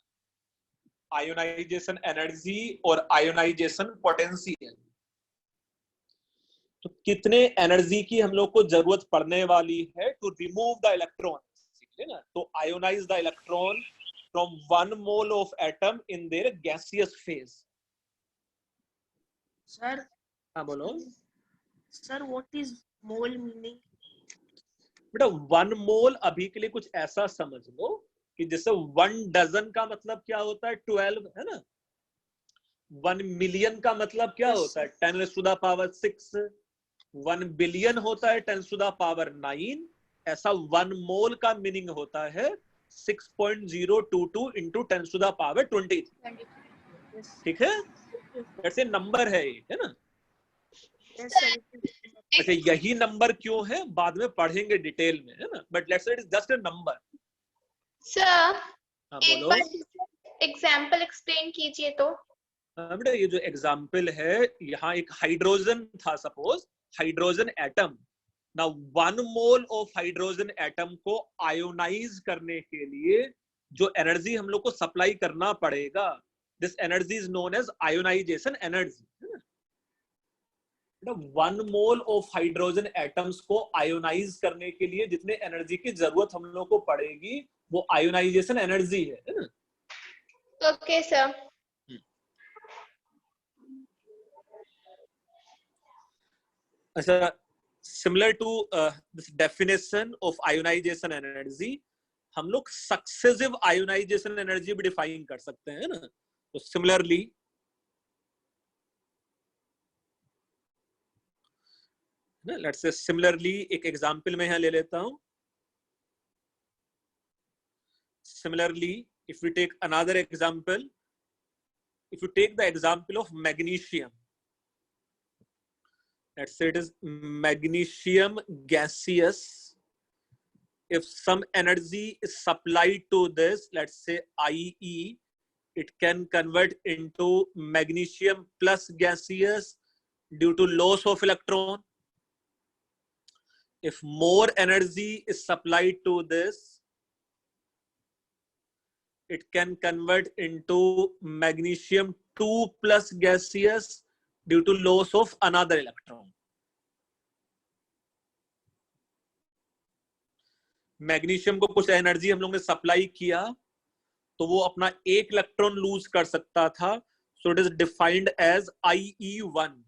आयोनाइजेशन एनर्जी और आयोनाइजेशन पोटेंशियल। तो कितने एनर्जी की हम लोग को जरूरत पड़ने वाली है टू रिमूव द इलेक्ट्रॉन, ठीक है ना, तो ionize the electron from 1 mole of atom in their gaseous phase. Sir हाँ बोलो sir what is mole meaning? बेटा 1 मोल अभी के लिए कुछ ऐसा समझ लो कि जैसे 1 डजन का मतलब क्या होता है 12, है ना। 1 मिलियन का मतलब क्या होता है 10⁻⁶। 1 बिलियन होता है 10⁻⁹। ऐसा 1 मोल का मीनिंग होता है 6.022 इंटू 10⁻23। ठीक है, ऐसे नंबर है ये, है ना। Yes sir. अच्छा यही नंबर क्यों है बाद में पढ़ेंगे डिटेल में, है ना, but let's say it is just a number. Sir हाँ एक बोलो। बार एग्जाम्पल एक्सप्लेन कीजिए तो। बेटा ये जो एग्जाम्पल है, यहाँ एक हाइड्रोजन था, सपोज हाइड्रोजन एटम। ना 1 मोल ऑफ हाइड्रोजन एटम को आयोनाइज करने के लिए जो एनर्जी हम लोग को सप्लाई करना पड़ेगा, this energy is known as ionization energy. 1 mole of hydrogen atoms को आयोनाइज करने के लिए जितने एनर्जी की जरूरत हम लोग को पड़ेगी वो आयोनाइजेशन एनर्जी है ना। Okay sir. अच्छा similar to this definition of ionization energy, हम लोग सक्सेसिव आयोनाइजेशन एनर्जी भी डिफाइन कर सकते हैं ना। तो सिमिलरली लेट्स से सिमिलरली एक एग्जांपल में यहां ले लेता हूं। Similarly, if we take another example, if you take the example of magnesium, let's say it is magnesium gaseous. If some energy is supplied to this, let's say IE, it can convert into magnesium plus gaseous due to loss of electron. If more energy is supplied to this, it can convert into magnesium 2 plus gaseous due to loss of another electron. Magnesium को कुछ energy हम लोग ने supply किया तो वो अपना एक इलेक्ट्रॉन लूज कर सकता था, so it is defined as IE1।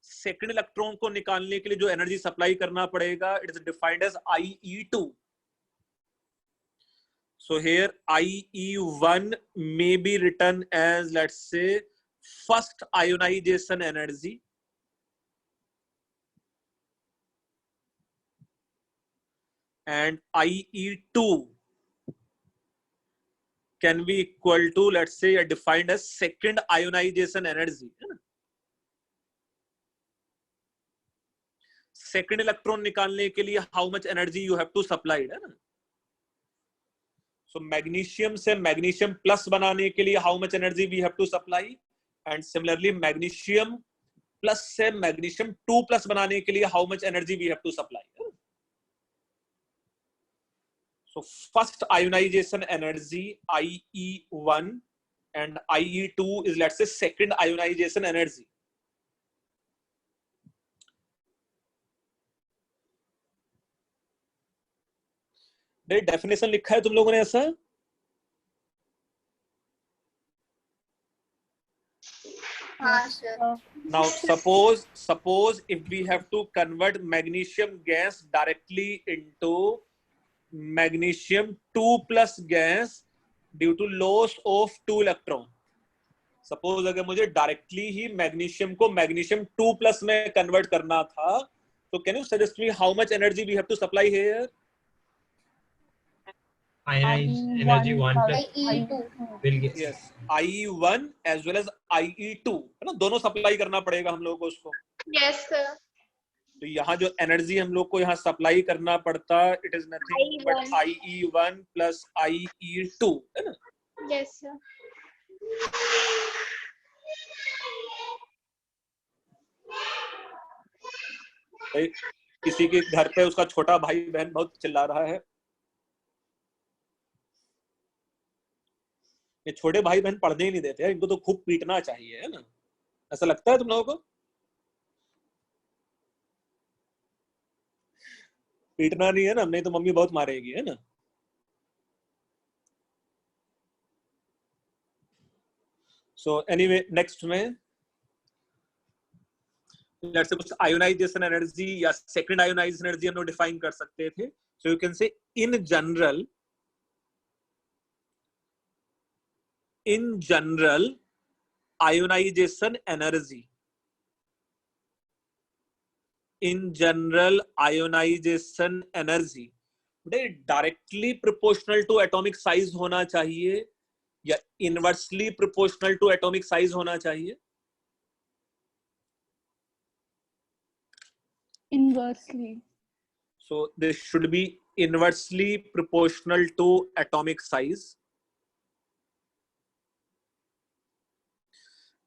Second electron को निकालने के लिए जो एनर्जी सप्लाई करना पड़ेगा, it is defined as IE2। So here IE1 may be written as, let's say, first ionization energy, and IE2 can be equal to, let's say, defined as second ionization energy. Second electron निकालने के लिए how much energy you have to supply, है ना। So magnesium से magnesium plus बनाने के लिए how much energy we have to supply, and similarly magnesium plus से magnesium 2 plus बनाने के लिए how much energy we have to supply. So first ionization energy IE1 and IE2 is, let's say, second ionization energy. Definition लिखा है तुम लोगों ने ऐसा? हाँ sir. Now suppose if we have to convert magnesium gas directly into magnesium 2 plus gas due to loss of 2 electron. Suppose अगर मुझे directly ही मैग्नीशियम को मैग्नीशियम 2 प्लस में कन्वर्ट करना था, तो can you suggest me how much energy we have to supply here? Ionized energy 1 plus IE2 will get. Yes, IE1 as well as IE2, है ना, दोनों सप्लाई करना पड़ेगा हम लोग को उसको। Yes sir. तो यहाँ जो एनर्जी हम लोग को यहाँ सप्लाई करना पड़ता, it is nothing but IE1 plus IE2, है ना। Yes sir. किसी के घर पे उसका छोटा भाई बहन बहुत चिल्ला रहा है। ये छोटे भाई बहन पढ़ने ही नहीं देते हैं, इनको तो खूब पीटना चाहिए, है ना। ऐसा लगता है तुम लोगों को? पीटना नहीं है ना, नहीं तो मम्मी बहुत मारेगी, है ना। सो एनीवे नेक्स्ट में लेट्स से कुछ आयोनाइजेशन एनर्जी या सेकंड आयोनाइजेशन एनर्जी हम लोग डिफाइन कर सकते थे। सो you can say in general ionization energy, in general ionization energy directly proportional to atomic size होना चाहिए या inversely proportional to atomic size होना चाहिए? Inversely. So this should be inversely proportional to atomic size.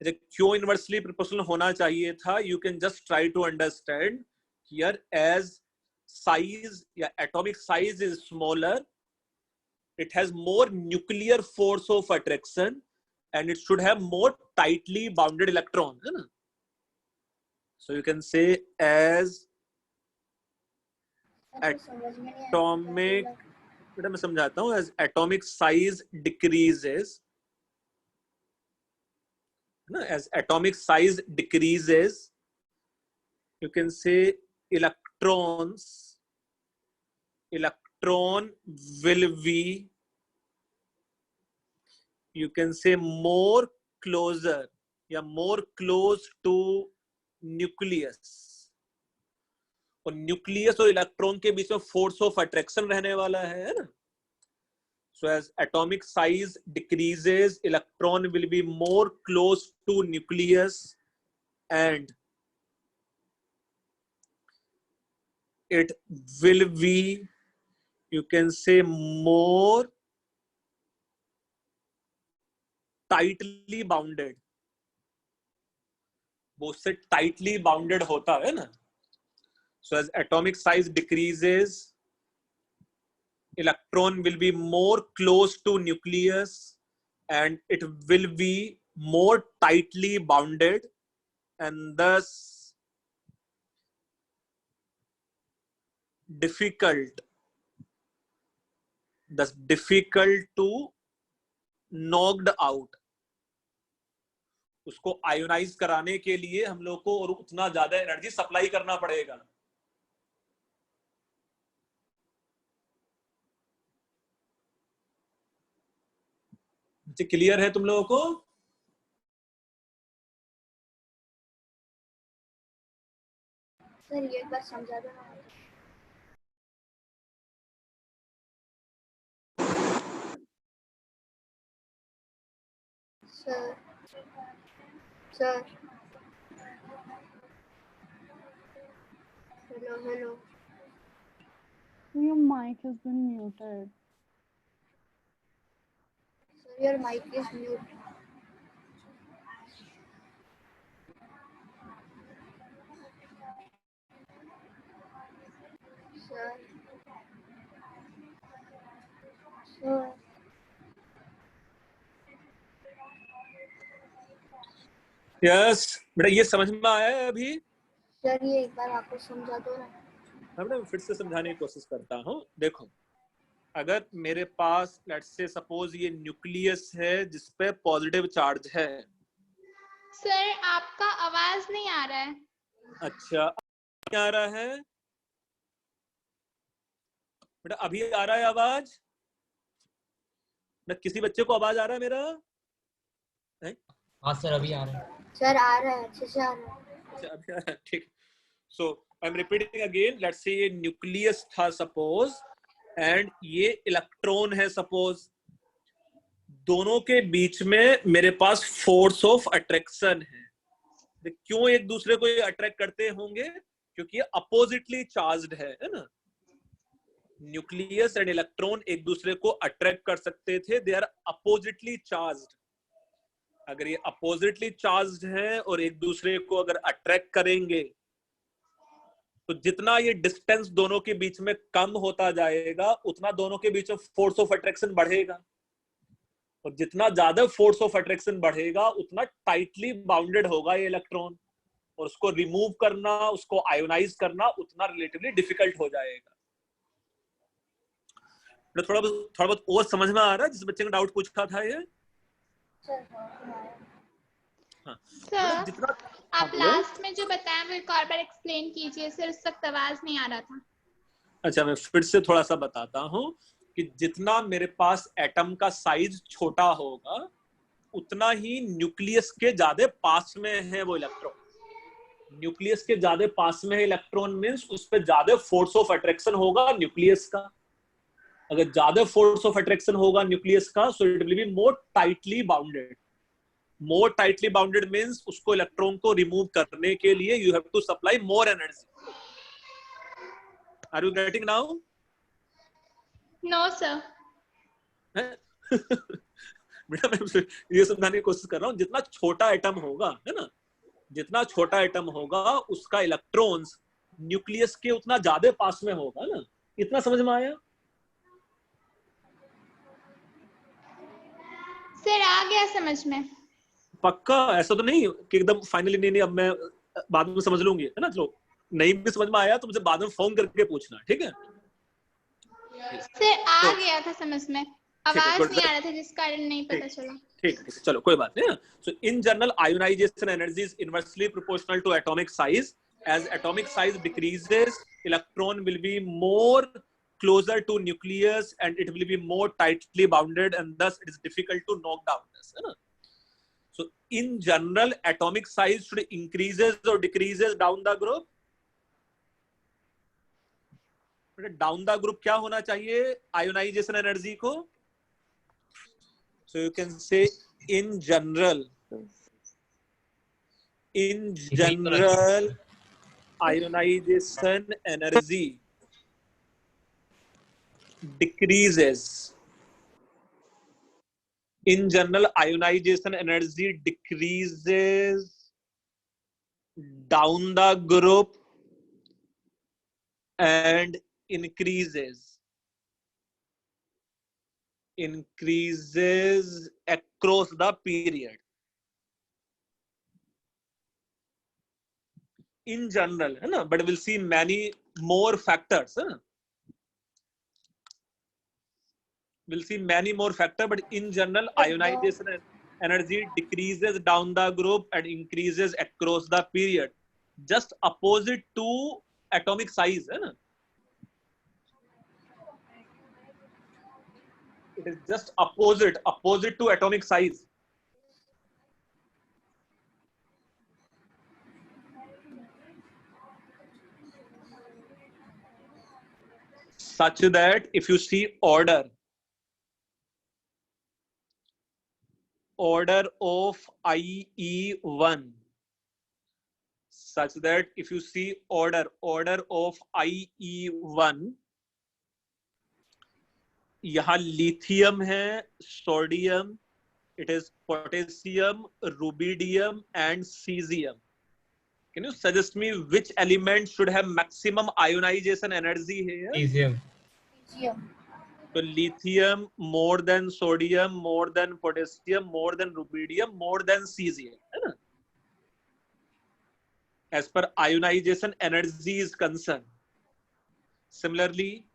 क्यों inversely proportional होना चाहिए था? You can just try to understand here as size या atomic size is smaller, it has more nuclear force of attraction and it should have more tightly bounded electron, है ना? So you can say as atomic, बेटा मैं समझाता हूँ, as atomic size decreases, ना, as atomic size decreases you can say electron will be, you can say more closer या more close to nucleus, और nucleus और इलेक्ट्रॉन के बीच में फोर्स ऑफ अट्रैक्शन रहने वाला है ना। So as atomic size decreases, electron will be more close to nucleus and it will be, you can say, more tightly bounded, वो उससे tightly bounded होता है ना। So as atomic size decreases, electron will be more close to nucleus and it will be more tightly bounded and thus difficult to knocked out. उसको ionise कराने के लिए हम लोग को और उतना ज्यादा एनर्जी सप्लाई करना पड़ेगा। क्लियर है तुम लोगों को? सर ये बात समझा दो ना। Sir sir hello Your mic has been muted. Sir your mic is mute. Sir sir yes बेटा, ये समझ में आया है अभी? सर ये एक बार आपको समझा दो ना। मैं फिर से समझाने की कोशिश करता हूँ। देखो, अगर मेरे पास लेट्स से सपोज ये न्यूक्लियस है जिसपे पॉजिटिव चार्ज है। सर आपका आवाज नहीं आ रहा है। अच्छा, नहीं आ रहा है बेटा? अभी आ रहा है आवाज? किसी बच्चे को आवाज आ रहा है मेरा? हाँ सर अभी आ रहा है। सर आ रहा है, अच्छे से आ रहा है। अच्छा अभी आ रहा है, ठीक। So I am repeating again, let's say ये न्यूक्लियस था सपोज एंड ये इलेक्ट्रॉन है सपोज। दोनों के बीच में मेरे पास फोर्स ऑफ अट्रैक्शन है। क्यों एक दूसरे को ये अट्रैक्ट करते होंगे? क्योंकि ये अपोजिटली चार्ज्ड है ना। न्यूक्लियस एंड इलेक्ट्रॉन एक दूसरे को अट्रैक्ट कर सकते थे, दे आर अपोजिटली चार्ज्ड। अगर ये अपोजिटली चार्ज्ड है और एक दूसरे को अगर अट्रैक्ट करेंगे तो जितना ये डिस्टेंस दोनों के बीच में कम होता जाएगा उतना दोनों के बीच में फोर्स ऑफ अट्रैक्शन बढ़ेगा, और जितना ज्यादा फोर्स ऑफ अट्रैक्शन बढ़ेगा उतना टाइटली बाउंडेड होगा ये इलेक्ट्रॉन, और उसको रिमूव करना, उसको आयोनाइज करना उतना रिलेटिवली डिफिकल्ट हो जाएगा। थोड़ा बहुत और समझ में आ रहा है जिस बच्चे ने डाउट पूछा था ये? सर हाँ, सर जितना आप लास्ट में जो बताया वो एक और बार एक्सप्लेन कीजिए सर, उस वक्त आवाज नहीं आ रहा था। अच्छा, मैं फिर से थोड़ा सा बताता हूँ कि जितना मेरे पास एटम का साइज छोटा होगा उतना ही न्यूक्लियस के ज्यादा पास में है वो इलेक्ट्रॉन। न्यूक्लियस के ज्यादा पास में है इलेक्ट्रॉन मींस उस पर ज्यादा फोर्स ऑफ अट्रैक्शन होगा न्यूक्लियस का। अगर ज्यादा फोर्स ऑफ अट्रैक्शन होगा न्यूक्लियस का so it will be more tightly bounded. More tightly bounded means उसको इलेक्ट्रॉन को रिमूव करने के लिए you have to supply more energy. Are you getting now? No sir. बेटा मैं ये समझाने की कोशिश कर रहा हूँ, जितना छोटा एटम होगा, है ना, जितना छोटा एटम होगा उसका इलेक्ट्रॉन्स न्यूक्लियस के उतना ज्यादा पास में होगा ना। इतना समझ में आया? सर आ गया समझ में। पक्का? ऐसा तो नहीं कि एकदम फाइनली नहीं, अब मैं बाद में समझ लूंगी, है ना। चलो नहीं भी समझ में आया तो मुझे बाद में फोन करके पूछना, ठीक है? सर आ गया था समझ में, आवाज नहीं आ रहा था जिस कारण नहीं पता चला। ठीक है, चलो कोई बात नहीं। So in general ionization energy is inversely proportional to atomic size. As atomic size decreases electron will be more closer to nucleus and it will be more tightly bounded and thus it is difficult to knock down this, है ना? So in general atomic size should increases or decreases down the group? Down the group क्या होना चाहिए ionisation energy को? सो you can say in general ionization energy decreases. In general ionization energy decreases down the group and increases across the period. In general, है ना, but we'll see many more factors, है ना? We'll see many more factors, but in general ionization energy decreases down the group and increases across the period, just opposite to atomic size, है ना? It is just opposite to atomic size. Such that if you see order of IE1, such that if you see order of IE1, यहाँ lithium है, sodium, it is potassium, rubidium and cesium. Can you suggest me which element should have maximum ionization energy here? Cesium. So lithium more than sodium, more than potassium, more than rubidium, more than cesium, है ना? As per ionization energy is concerned. Similarly,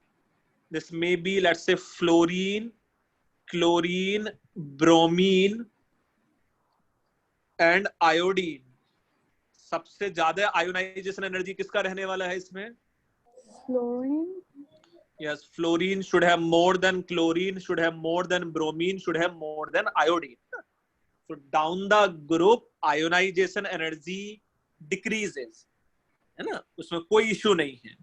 this may be, let's say, fluorine, chlorine, bromine and iodine. सबसे ज्यादा ionisation energy किसका रहने वाला है इसमें? Fluorine. Yes, fluorine should have more than chlorine, should have more than bromine, should have more than iodine. So down the group ionization energy decreases, है ना, उसमें कोई इश्यू नहीं है.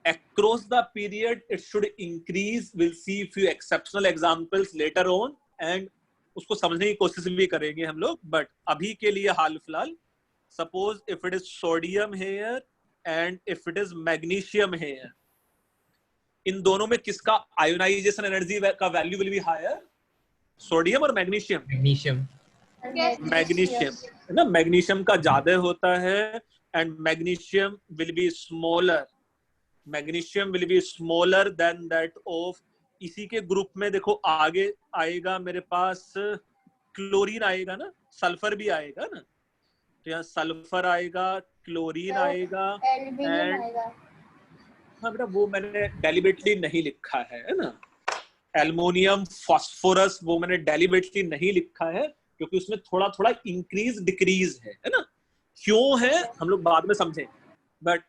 Across the period it should increase. We'll see few exceptional examples later on and उसको समझने की कोशिश भी करेंगे हम लोग, बट अभी के लिए हाल फिलहाल suppose if it is sodium here and if it is magnesium here, इन दोनों में किसका आयोनाइजेशन एनर्जी का value will be higher? Sodium और मैग्नीशियम? मैग्नीशियम है ना, मैग्नीशियम का ज्यादा होता है and magnesium will be smaller. Magnesium will be smaller than that of. इसी के ग्रुप में देखो आगे आएगा मेरे पास क्लोरीन आएगा ना, सल्फर भी आएगा ना, तो यहाँ सल्फर आएगा, क्लोरीन आएगा एंड हाँ बेटा, वो मैंने डेलिबरेटली नहीं लिखा है ना। एल्युमिनियम फास्फोरस वो मैंने डेलिबरेटली नहीं लिखा है, क्योंकि उसमें थोड़ा थोड़ा इंक्रीज डिक्रीज है ना। क्यों है हम लोग बाद में समझें, but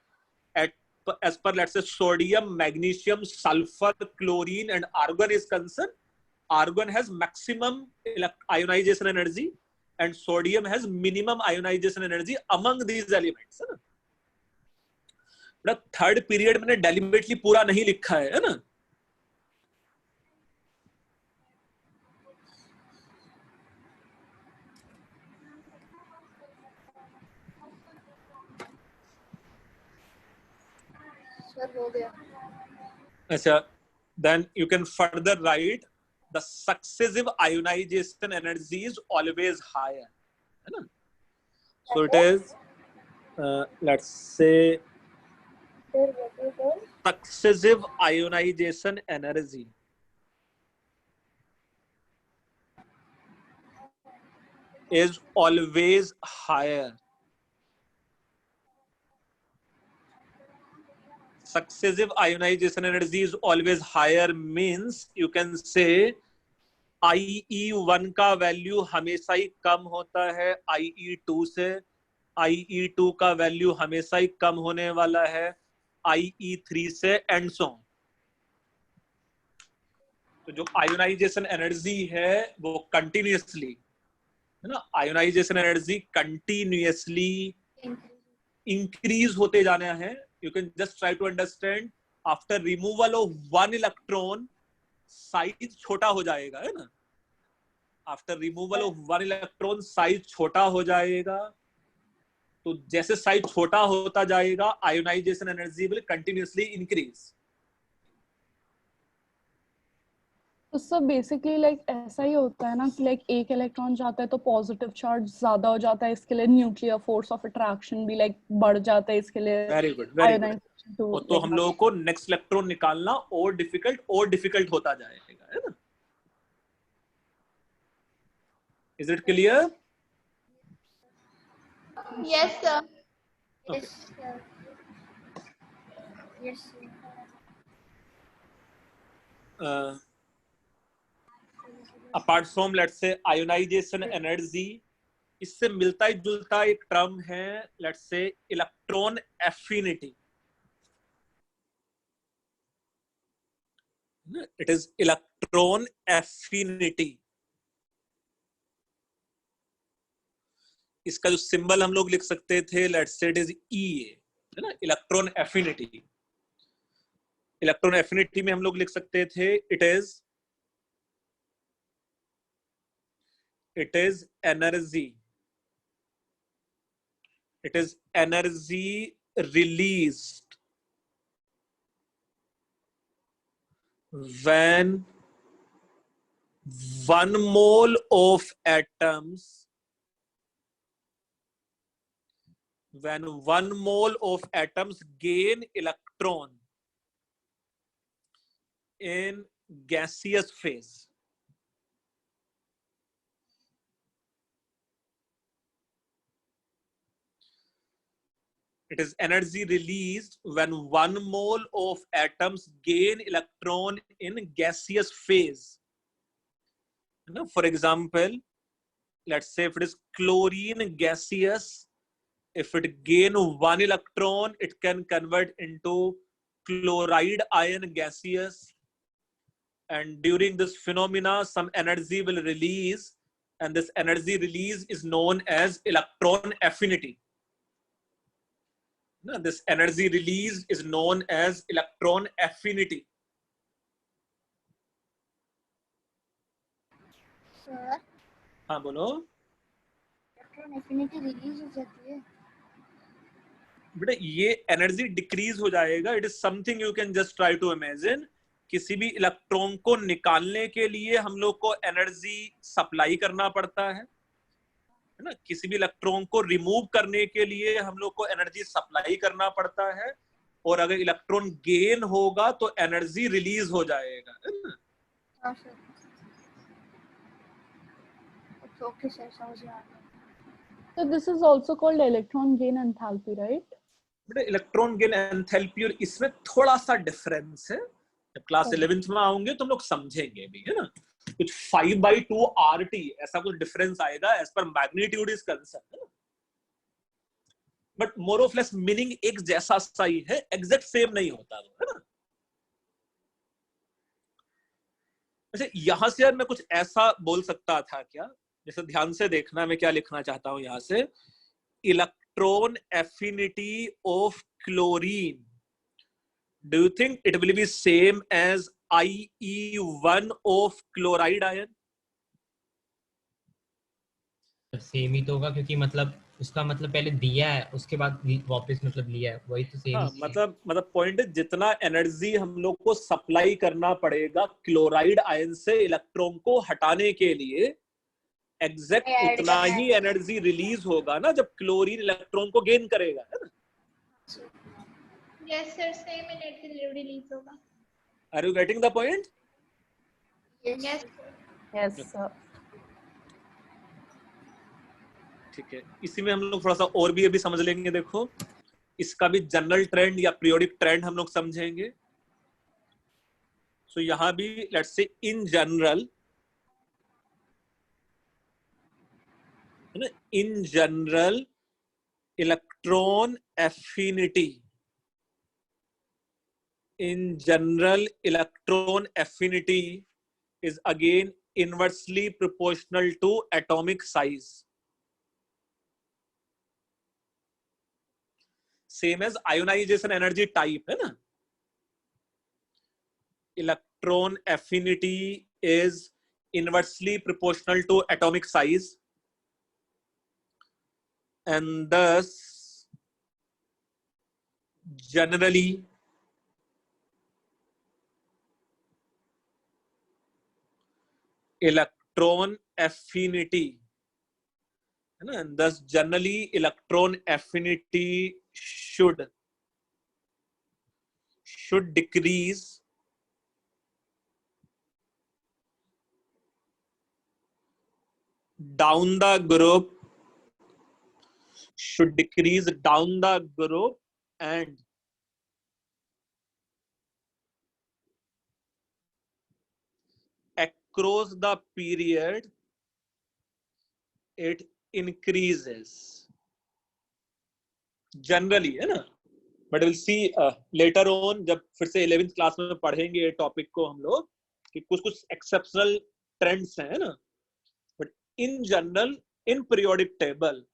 as per let's say sodium, magnesium, sulfur, chlorine and argon is concerned, argon has maximum ionization energy and sodium has minimum ionization energy among these elements, है ना। थर्ड पीरियड मैंने डेलिबरेटली पूरा नहीं लिखा है ना। सर हो गया। अच्छा, then you can further write the successive ionization energy is always higher, है ना। So it is let's say फिर what is the successive ionization energy is always higher. Successive ionization energy is always higher means you can say IE1 का value हमेशा ही कम होता है IE2 से, IE2 का value हमेशा ही कम होने वाला है IE3 से, एंड सो ऑन। तो जो आयोनाइजेशन एनर्जी है वो कंटिन्यूअसली, है ना, आयोनाइजेशन एनर्जी कंटिन्यूअसली इंक्रीज होते जाना है। You can just try to understand after removal of one electron size छोटा हो जाएगा, है ना। After removal of one electron size छोटा हो जाएगा। तो जैसे साइज छोटा होता जाएगा ionization energy will continuously increase. तो सब बेसिकली लाइक ऐसा ही होता है ना कि लाइक एक इलेक्ट्रॉन जाता है तो पॉजिटिव चार्ज ज्यादा हो जाता है, इसके लिए न्यूक्लियर फोर्स ऑफ अट्रैक्शन भी लाइक बढ़ जाता है, इसके लिए वेरी गुड वेरी गुड। तो हम लोगों को नेक्स्ट इलेक्ट्रॉन निकालना और डिफिकल्ट होता जाएगा, है ना। Is it clear? Yes, sir. yes sir yes sir apart from let's say ionization energy, इससे मिलता ही जुलता एक टर्म है let's say electron affinity. It is electron affinity. इसका जो सिंबल हम लोग लिख सकते थे let's say it is EA, है ना, इलेक्ट्रॉन एफिनिटी। इलेक्ट्रॉन एफिनिटी में हम लोग लिख सकते थे it is energy, it is energy released when 1 mole of atoms, when 1 mole of atoms gain electron in gaseous phase. It is energy released when 1 mole of atoms gain electron in gaseous phase. For example, let's say if it is chlorine gaseous, if it gain 1 electron, it can convert into chloride ion gaseous. And during this phenomena, some energy will release, and this energy release is known as electron affinity. No, this energy release is known as electron affinity. Sir हाँ बोलो electron affinity release हो जाती है। बेटा, ये energy decrease हो जाएगा। It is something you can just try to imagine. किसी भी इलेक्ट्रॉन को निकालने के लिए हम लोग को एनर्जी सप्लाई करना पड़ता है ना। किसी भी इलेक्ट्रॉन को रिमूव करने के लिए हम लोग को एनर्जी सप्लाई करना पड़ता है, और अगर इलेक्ट्रॉन गेन होगा तो एनर्जी रिलीज हो जाएगा, है ना। हाँ सर ओके सर समझ में आ गया। So this is also called electron gain enthalpy, right? बेटा इलेक्ट्रॉन गेन एंथैल्पी और इसमें थोड़ा सा डिफरेंस है, जब क्लास 11th में आओगे तो हम लोग समझेंगे भी, है ना। कुछ 5/2 RT ऐसा कुछ डिफरेंस आएगा as per magnitude is concern, but more of less meaning एक जैसा सा ही है, एग्जैक्ट सेम नहीं होता, है ना। अच्छा यहां से यार मैं कुछ ऐसा बोल सकता था क्या, जैसे ध्यान से देखना मैं क्या लिखना चाहता हूं यहां से, electron affinity of chlorine, do you think it will be same as IE1 of chloride ion? Same ही तो होगा, क्योंकि मतलब उसका मतलब पहले दिया है उसके बाद वापस मतलब लिया है, वही तो सेम हाँ, ही है। मतलब पॉइंट है, जितना एनर्जी हम लोग को सप्लाई करना पड़ेगा क्लोराइड आयन से इलेक्ट्रॉन को हटाने के लिए, एग्जैक्ट Add उतना करना ही है। एनर्जी रिलीज होगा ना जब क्लोरीन इलेक्ट्रॉन को गेन करेगा, है ना। Yes sir, same energy release होगा। Are you getting the point? Yes yes sir. ठीक है, इसी में हम लोग थोड़ा सा और भी अभी समझ लेंगे। देखो इसका भी जनरल ट्रेंड या पीरियोडिक ट्रेंड हम लोग समझेंगे। सो यहां भी लेट्स से इन जनरल, है ना, in general electron affinity, in general electron affinity is again inversely proportional to atomic size, same as ionization energy type, है ना। electron affinity is inversely proportional to atomic size and thus generally electron affinity, है ना, and thus generally electron affinity should decrease down the group, should decrease down the group and across the period it increases generally, है ना। But will see later on, जब फिर से 11th class में पढ़ेंगे topic को हम लोग, कि कुछ कुछ एक्सेप्शनल ट्रेंड्स हैं, है ना। But in general in periodic table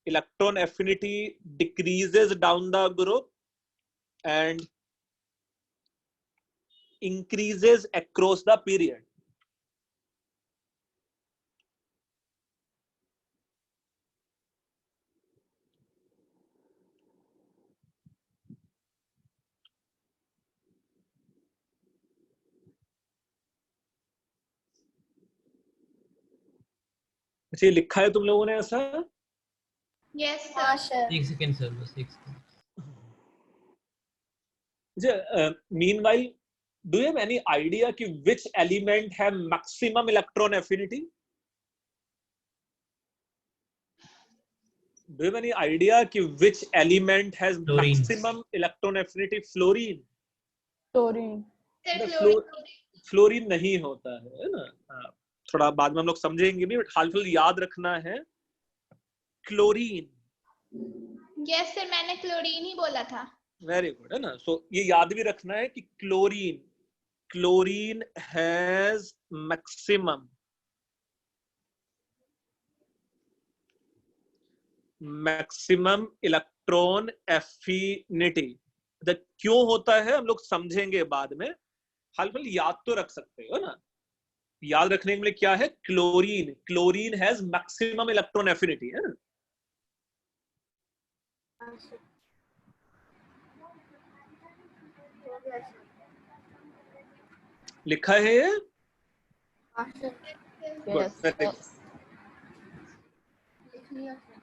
electron affinity decreases down the group and increases across the period. अच्छा ये लिखा है तुम लोगों ने ऐसा? यस हाँ सर। सर। एक सेकंड सर, बस एक second. Meanwhile, do you have any idea कि which element have maximum electron affinity? Do you have any idea कि which element has Fluorine. maximum electron affinity? Fluorine. Chlorine. Sir fluorine नहीं होता है ना। हाँ, थोड़ा बाद में हम लोग समझेंगे भी, बट हाल फिलहाल याद रखना है क्लोरीन। यस सर, मैंने क्लोरीन ही बोला था। वेरी गुड, है ना। सो ये याद भी रखना है कि chlorine has maximum electron affinity. क्यों होता है हम लोग समझेंगे बाद में, हाल फिलहाल याद तो रख सकते हो ना। याद रखने के लिए क्या है, chlorine has maximum electron affinity, है ना। हाँ सर। हो गया सर। लिखा है ये? हाँ sir. Good, yes very sir. Good. लिख लिया सर।